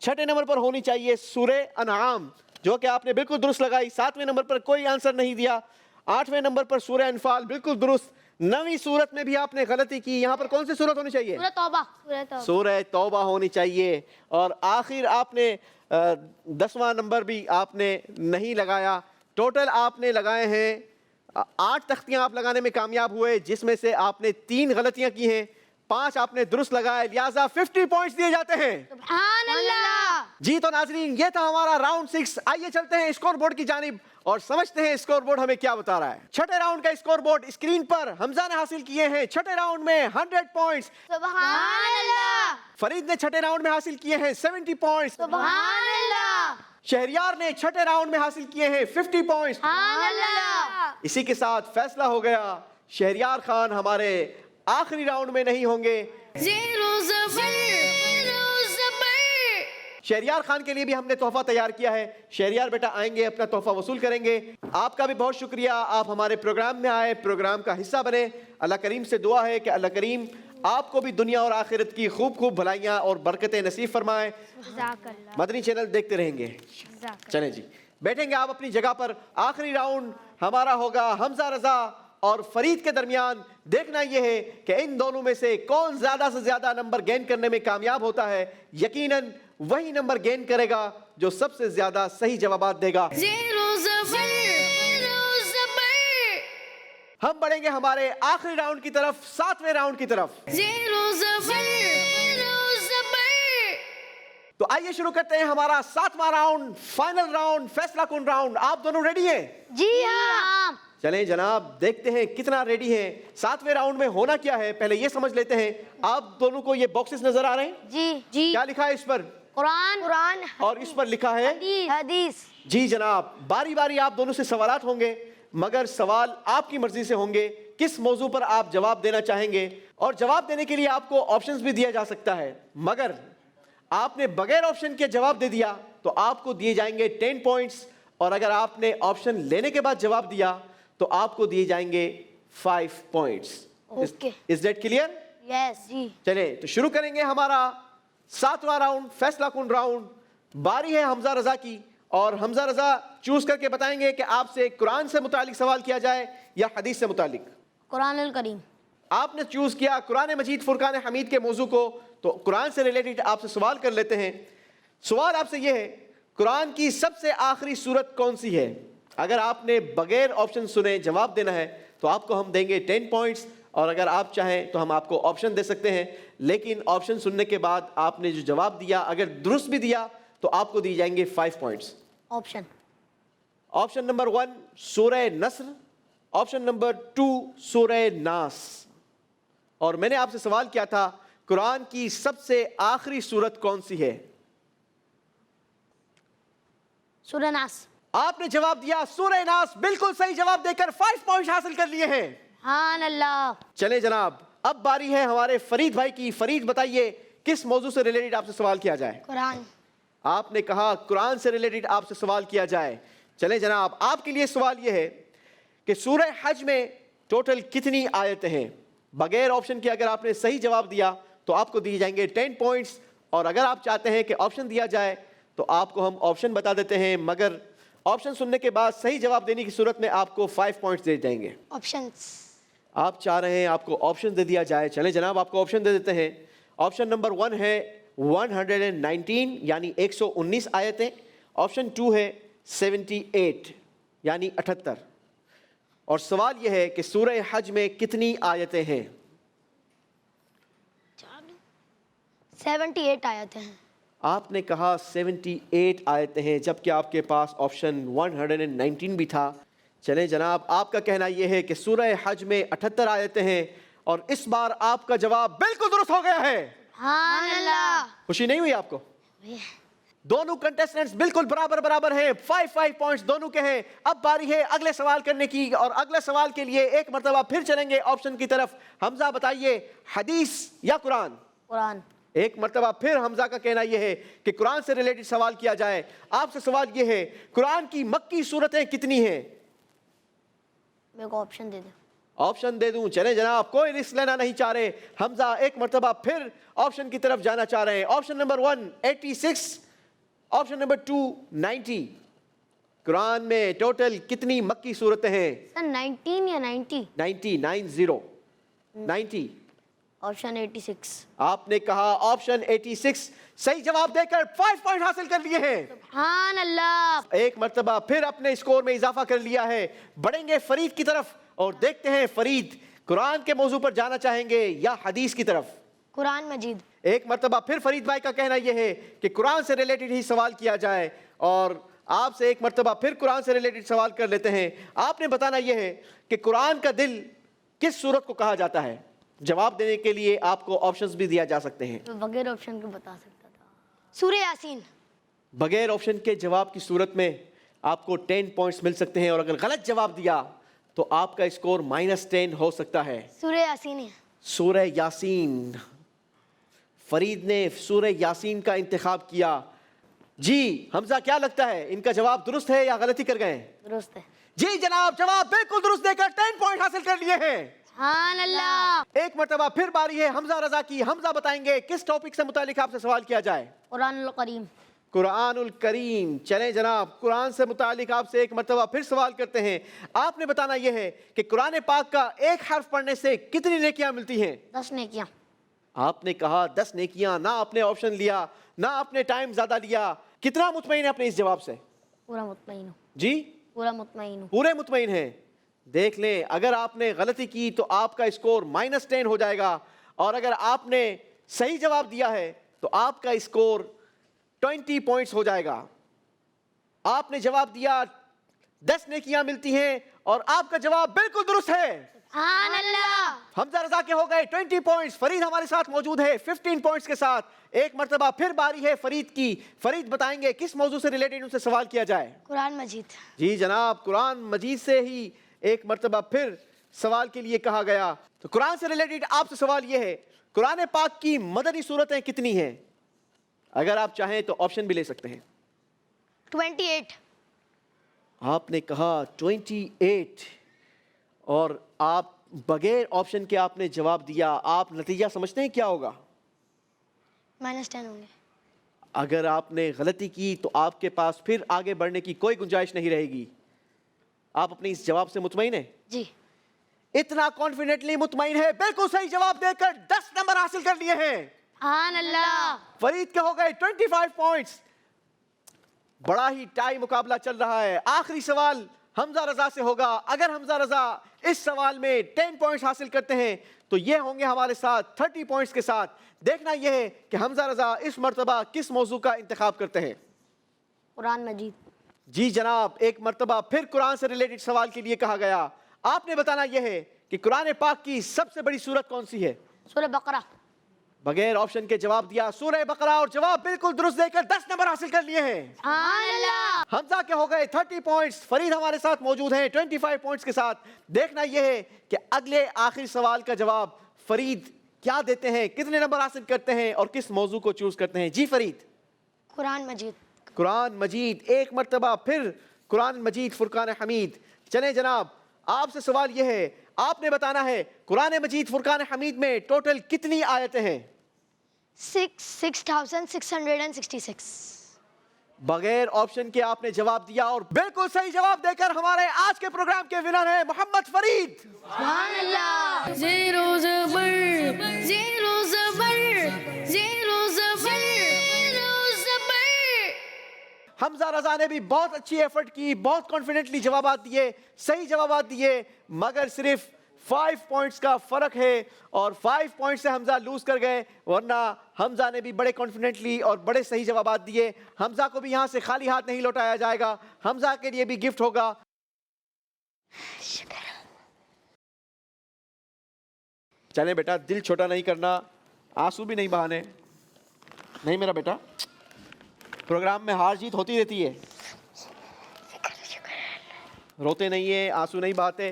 6 نمبر پر ہونی چاہیے سورہ انعام، جو کہ آپ نے بالکل درست لگائی. 7ویں نمبر پر کوئی آنسر نہیں دیا. 8ویں نمبر پر سورہ انفال، بالکل درست. نویں صورت میں بھی آپ نے غلطی کی. یہاں پر کون سی صورت ہونی چاہیے؟ سورہ توبہ. سورہ توبہ. سورہ توبہ ہونی چاہیے. اور آخر آپ نے 10واں نمبر بھی آپ نے نہیں لگایا. ٹوٹل آپ نے لگائے ہیں 8 تختیاں آپ لگانے میں کامیاب ہوئے, جس میں سے آپ نے 3 غلطیاں کی ہیں, 5 آپ نے درست لگائے, لہٰذا 50 پوائنٹس دیے جاتے ہیں. سبحان اللہ. جی تو ناظرین, یہ تھا ہمارا راؤنڈ 6. آئیے چلتے ہیں اسکور بورڈ کی جانب اور سمجھتے ہیں اسکور بورڈ ہمیں کیا بتا رہا ہے. چھٹے راؤنڈ کا اسکور بورڈ اسکرین پر. حمزہ نے حاصل کیے ہیں چھٹے راؤنڈ میں 100 پوائنٹس. سبحان اللہ. فرید نے چھٹے راؤنڈ میں حاصل کیے ہیں 70 پوائنٹس. سبحان اللہ. شہریار نے چھٹے راؤنڈ میں حاصل کیے ہیں 50 پوائنٹس. سبحان اللہ. اسی کے ساتھ فیصلہ ہو گیا, شہریار خان ہمارے آخری راؤنڈ میں نہیں ہوں گے. زیرو زبر شہریار خان کے لیے بھی ہم نے تحفہ تیار کیا ہے. شہریار بیٹا آئیں گے, اپنا تحفہ وصول کریں گے. آپ کا بھی بہت شکریہ, آپ ہمارے پروگرام میں آئے, پروگرام کا حصہ بنے. اللہ کریم سے دعا ہے کہ اللہ کریم آپ کو بھی دنیا اور آخرت کی خوب خوب بھلائیاں اور برکتیں نصیب فرمائے. جزاک اللہ. مدنی چینل دیکھتے رہیں گے. چلیں جی, بیٹھیں گے آپ اپنی جگہ پر. آخری راؤنڈ ہمارا ہوگا حمزہ رضا اور فرید کے درمیان. دیکھنا یہ ہے کہ ان دونوں میں سے کون زیادہ سے زیادہ نمبر گین کرنے میں کامیاب ہوتا ہے. یقیناً وہی نمبر گین کرے گا جو سب سے زیادہ صحیح جوابات دے گا. زیرو زبر ہم بڑھیں گے ہمارے آخری راؤنڈ کی طرف, 7ویں راؤنڈ کی طرف. زیرو زبر تو آئیے شروع کرتے ہیں ہمارا 7واں راؤنڈ, فائنل راؤنڈ, فیصلہ کن راؤنڈ. آپ دونوں ریڈی ہیں؟ جی ہاں. چلیں جناب, دیکھتے ہیں کتنا ریڈی ہیں. 7ویں راؤنڈ میں ہونا کیا ہے پہلے یہ سمجھ لیتے ہیں. آپ دونوں کو یہ باکسز نظر آ رہے ہیں؟ جی جی. کیا لکھا ہے اس پر؟ قرآن. قرآن. اور اس پر لکھا ہے حدیث. جی جناب, باری باری آپ دونوں سے سوالات ہوں گے, مگر سوال آپ کی مرضی سے ہوں گے کس موضوع پر آپ جواب دینا چاہیں گے. اور جواب دینے کے لیے آپ کو آپشنز بھی دیا جا سکتا ہے, مگر آپ نے بغیر آپشن کے جواب دے دیا تو آپ کو دیے جائیں گے 10 پوائنٹس, اور اگر آپ نے آپشن لینے کے بعد جواب دیا تو آپ کو دیے جائیں گے 5 points. Okay. Is that clear? Yes. جی. چلیں تو شروع کریں گے ہمارا 7واں راؤنڈ, فیصلہ کن راؤنڈ. باری ہے حمزہ رضا کی, اور حمزہ رضا چوز کر کے بتائیں گے کہ آپ سے قرآن سے متعلق سوال کیا جائے یا حدیث سے متعلق. قرآن الکریم. آپ نے چوز کیا قرآن مجید فرقان حمید کے موضوع کو, تو قرآن سے ریلیٹڈ آپ سے سوال کر لیتے ہیں. سوال آپ سے یہ ہے, قرآن کی سب سے آخری سورت کون سی ہے؟ اگر آپ نے بغیر آپشن سنے جواب دینا ہے تو آپ کو ہم دیں گے 10 پوائنٹس, اور اگر آپ چاہیں تو ہم آپ کو آپشن دے سکتے ہیں. لیکن آپشن سننے کے بعد آپ نے جو جواب دیا اگر درست بھی دیا تو آپ کو دی جائیں گے 5 پوائنٹس. آپشن. آپشن نمبر 1 سورہ نصر, آپشن نمبر 2 سورہ ناس. اور میں نے آپ سے سوال کیا تھا قرآن کی سب سے آخری سورت کون سی ہے؟ سورہ ناس. آپ نے جواب دیا سورہ ناس, بالکل صحیح جواب دے کر 5 پوائنٹس حاصل کر لیے ہیں. سبحان اللہ. چلیں جناب, اب باری ہے ہمارے فرید بھائی کی. فرید بتائیے کس موضوع سے ریلیٹڈ آپ سے سوال کیا جائے؟ قرآن. آپ نے کہا قرآن سے ریلیٹڈ آپ سے سوال کیا جائے. چلیں جناب, آپ کے لیے سوال یہ ہے کہ سورہ حج میں ٹوٹل کتنی آیتیں ہیں؟ بغیر آپشن کے اگر آپ نے صحیح جواب دیا تو آپ کو دیے جائیں گے 10 پوائنٹس, اور اگر آپ چاہتے ہیں کہ آپشن دیا جائے تو آپ کو ہم آپشن بتا دیتے ہیں, مگر آپشن سننے کے بعد صحیح جواب دینے کی صورت میں آپ کو 5 پوائنٹس دے جائیں گے. آپشنس. آپ چاہ رہے ہیں آپ کو آپشن دے دیا جائے. چلیں جناب, آپ کو آپشن دے دیتے ہیں. آپشن نمبر 1 ہے 119 یعنی 119 آیتیں. آپشن 2 ہے 78 یعنی 78. اور سوال یہ ہے کہ سورہ حج میں کتنی آیتیں ہیں؟ 78 آیتیں ہیں. آپ نے کہا 78 آیتیں ہیں, جبکہ آپ کے پاس آپشن 119 بھی تھا. چلیں جناب, آپ کا کہنا یہ ہے کہ سورہ حج میں 78 آیتیں ہیں, اور اس بار آپ کا جواب بالکل درست ہو گیا ہے. سبحان اللہ. خوشی نہیں ہوئی آپ کو؟ دونوں کنٹیسٹنٹس بالکل برابر ہیں, 5 پوائنٹس دونوں کے ہیں. اب باری ہے اگلے سوال کرنے کی, اور اگلے سوال کے لیے ایک مرتبہ پھر چلیں گے آپشن کی طرف. حمزہ بتائیے حدیث یا قرآن؟ قرآن. ایک مرتبہ پھر حمزہ کا کہنا یہ ہے کہ قرآن سے ریلیٹڈ سوال کیا جائے. آپ سے سوال یہ ہے قرآن کی مکی صورتیں کتنی ہیں؟ میرے کو آپشن دے دیں. آپشن دے دوں؟ چلیں جناب, کوئی رسک لینا نہیں چاہ رہے. حمزہ ایک مرتبہ پھر آپشن کی طرف جانا چاہ رہے ہیں. Option number 1 86, option number 2 90. قرآن میں ٹوٹل کتنی مکی صورتیں ہیں؟ سر 19 یا 90؟ 90 آپشن 86۔ آپ نے کہا آپشن 86 صحیح جواب دے کر 5 پوائنٹ حاصل کر لیے ہیں۔ سبحان اللہ۔ ایک مرتبہ پھر اپنے اسکور میں اضافہ کر لیا ہے۔ بڑھیں گے فرید کی طرف اور دیکھتے ہیں فرید قرآن کے موضوع پر جانا چاہیں گے یا حدیث کی طرف؟ قرآن مجید۔ ایک مرتبہ پھر فرید بھائی کا کہنا یہ ہے کہ قرآن سے ریلیٹڈ ہی سوال کیا جائے، اور آپ سے ایک مرتبہ پھر قرآن سے ریلیٹڈ سوال کر لیتے ہیں۔ آپ نے بتانا یہ ہے کہ قرآن کا دل کس سورت کو کہا جاتا ہے؟ جواب دینے کے لیے آپ کو آپشنز بھی دیا جا سکتے ہیں۔ بغیر آپشن کے بتا سکتا تھا۔ سورہ یاسین۔ بغیر آپشن کے جواب کی صورت میں آپ کو 10 پوائنٹس مل سکتے ہیں، اور اگر غلط جواب دیا تو آپ کا اسکور -10 ہو سکتا ہے۔ سورہ یاسین ہے۔ سورہ یاسین۔ فرید نے سورہ یاسین کا انتخاب کیا۔ جی حمزہ کیا لگتا ہے ان کا جواب درست ہے یا غلطی کر گئے؟ درست ہے۔ جی جناب جواب بالکل درست دے کر 10 پوائنٹ حاصل کر لیے ہیں۔ سبحان اللہ۔ ایک مرتبہ پھر باری ہے حمزہ رضا کی۔ حمزہ بتائیں گے کس ٹاپک سے متعلق آپ سے سوال کیا جائے؟ قرآن الکریم۔ قرآن الکریم۔ چلیں جناب قرآن سے متعلق آپ سے ایک مرتبہ پھر سوال کرتے ہیں۔ آپ نے بتانا یہ ہے کہ قرآن پاک کا ایک حرف پڑھنے سے کتنی نیکیاں ملتی ہیں؟ 10 نیکیاں۔ آپ نے کہا 10 نیکیاں، نہ آپ نے آپشن لیا نہ آپ نے ٹائم زیادہ لیا۔ کتنا مطمئن ہے اپنے اس جواب سے؟ پورا مطمئن ہوں۔ جی پورا مطمئن ہوں۔ پورے مطمئن ہیں؟ دیکھ لیں اگر آپ نے غلطی کی تو آپ کا اسکور -10 ہو جائے گا، اور اگر آپ نے صحیح جواب دیا ہے تو آپ کا اسکور 20 پوائنٹس ہو جائے گا۔ آپ نے جواب دیا 10 نیکیاں ملتی ہیں، اور آپ کا جواب بالکل درست ہے۔ سبحان اللہ۔ حمزہ رضا کے ہو گئے 20 پوائنٹس۔ فرید ہمارے ساتھ موجود ہے 15 پوائنٹس کے ساتھ۔ ایک مرتبہ پھر باری ہے فرید کی۔ فرید بتائیں گے کس موضوع سے ریلیٹڈ ان سے سوال کیا جائے؟ قرآن مجید۔ جی جناب قرآن مجید سے ہی ایک مرتبہ پھر سوال کے لیے کہا گیا۔ تو قرآن سے ریلیٹڈ آپ سے سوال یہ ہے قرآن پاک کی مدنی صورتیں کتنی ہیں؟ اگر آپ چاہیں تو آپشن بھی لے سکتے ہیں۔ 28۔ آپ نے کہا 28، اور آپ بغیر آپشن کے آپ نے جواب دیا۔ آپ نتیجہ سمجھتے ہیں کیا ہوگا؟ -10 ہوں گے۔ اگر آپ نے غلطی کی تو آپ کے پاس پھر آگے بڑھنے کی کوئی گنجائش نہیں رہے گی۔ آپ اپنے اس جواب سے مطمئن ہیں؟ جی۔ اتنا کانفیڈنٹلی مطمئن ہے، بالکل صحیح جواب دے کر 10 نمبر حاصل کر لیے ہیں۔ سبحان اللہ۔ فرید کے ہو گئے 25 پوائنٹس۔ بڑا ہی ٹائی مقابلہ چل رہا ہے۔ آخری سوال حمزہ رضا سے ہوگا۔ اگر حمزہ رضا اس سوال میں 10 پوائنٹس حاصل کرتے ہیں تو یہ ہوں گے ہمارے ساتھ 30 پوائنٹس کے ساتھ۔ دیکھنا یہ ہے کہ حمزہ رضا اس مرتبہ کس موضوع کا انتخاب کرتے ہیں۔ قرآن مجید۔ جی جناب ایک مرتبہ پھر قرآن سے ریلیٹڈ سوال کے لیے کہا گیا۔ آپ نے بتانا یہ ہے کہ قرآن پاک کی سب سے بڑی سورت کون سی ہے؟ سورہ بقرہ۔ بغیر آپشن کے جواب دیا سورہ بقرہ، اور جواب بالکل درست دے کر 10 نمبر حاصل کر لیے ہیں۔ سبحان اللہ۔ حمزہ کے ہو گئے 30 پوائنٹس۔ فرید ہمارے ساتھ موجود ہیں 25 پوائنٹس کے ساتھ۔ دیکھنا یہ ہے کہ اگلے آخری سوال کا جواب فرید کیا دیتے ہیں، کتنے نمبر حاصل کرتے ہیں اور کس موضوع کو چوز کرتے ہیں۔ جی فرید۔ قرآن مجید۔ قرآن مجید۔ ایک مرتبہ پھر قرآن مجید فرقان حمید۔ چلیں جناب آپ سے سوال یہ ہے، آپ نے بتانا ہے قرآن مجید فرقان حمید میں ٹوٹل کتنی آیتیں ہیں؟ 6666۔ بغیر آپشن کے آپ نے جواب دیا، اور بالکل صحیح جواب دے کر ہمارے آج کے پروگرام کے ونر ہیں محمد فرید۔ سبحان اللہ۔ زیرو زبر، زیرو زبر، زیرو زبر، زیرو زبر۔ حمزہ رضا نے بھی بہت اچھی ایفرٹ کی، بہت کانفیڈنٹلی جوابات دیے، صحیح جوابات دیے، مگر صرف 5 پوائنٹس کا فرق ہے، اور 5 پوائنٹ سے حمزہ لوز کر گئے، ورنہ حمزہ نے بھی بڑے کانفیڈنٹلی اور بڑے صحیح جوابات دیے۔ حمزہ کو بھی یہاں سے خالی ہاتھ نہیں لوٹایا جائے گا، حمزہ کے لیے بھی گفٹ ہوگا۔ چلیں بیٹا دل چھوٹا نہیں کرنا، آنسو بھی نہیں بہانے، نہیں میرا بیٹا، پروگرام میں ہار جیت ہوتی رہتی ہے، روتے نہیں ہیں، آنسو نہیں بہاتے،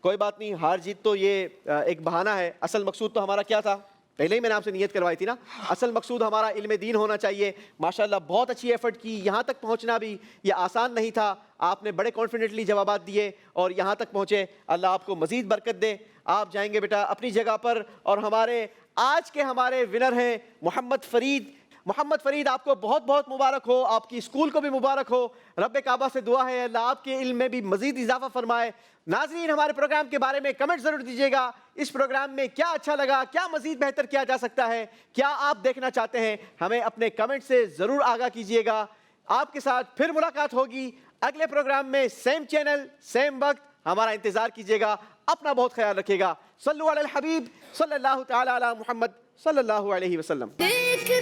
کوئی بات نہیں، ہار جیت تو یہ ایک بہانہ ہے، اصل مقصود تو ہمارا کیا تھا؟ پہلے ہی میں نے آپ سے نیت کروائی تھی نا، اصل مقصود ہمارا علم دین ہونا چاہیے۔ ماشاءاللہ بہت اچھی ایفرٹ کی، یہاں تک پہنچنا بھی یہ آسان نہیں تھا، آپ نے بڑے کانفیڈنٹلی جوابات دیے اور یہاں تک پہنچے، اللہ آپ کو مزید برکت دے۔ آپ جائیں گے بیٹا اپنی جگہ پر، اور ہمارے آج کے ہمارے ونر ہیں محمد فرید۔ محمد فرید آپ کو بہت بہت مبارک ہو, آپ کی اسکول کو بھی مبارک ہو. رب کعبہ سے دعا ہے اللہ آپ کے علم میں بھی مزید اضافہ فرمائے. ناظرین ہمارے پروگرام کے بارے میں کمنٹ ضرور دیجیے گا, اس پروگرام میں کیا اچھا لگا, کیا مزید بہتر کیا جا سکتا ہے, کیا آپ دیکھنا چاہتے ہیں, ہمیں اپنے کمنٹ سے ضرور آگاہ کیجیے گا. آپ کے ساتھ پھر ملاقات ہوگی اگلے پروگرام میں, سیم چینل سیم وقت. ہمارا انتظار کیجیے گا. اپنا بہت خیال رکھیے گا. صلو علی الحبیب صلی اللہ تعالی علی محمد صلی اللہ علیہ وسلم. دیکھتے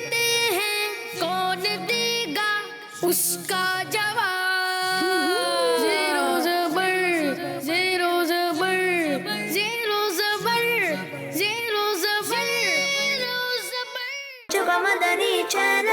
ہیں کون دے گا اس کا جواب. زیرو زبر زیرو زبر زیرو زبر زیرو زبر زیرو زبر. مدنی چینل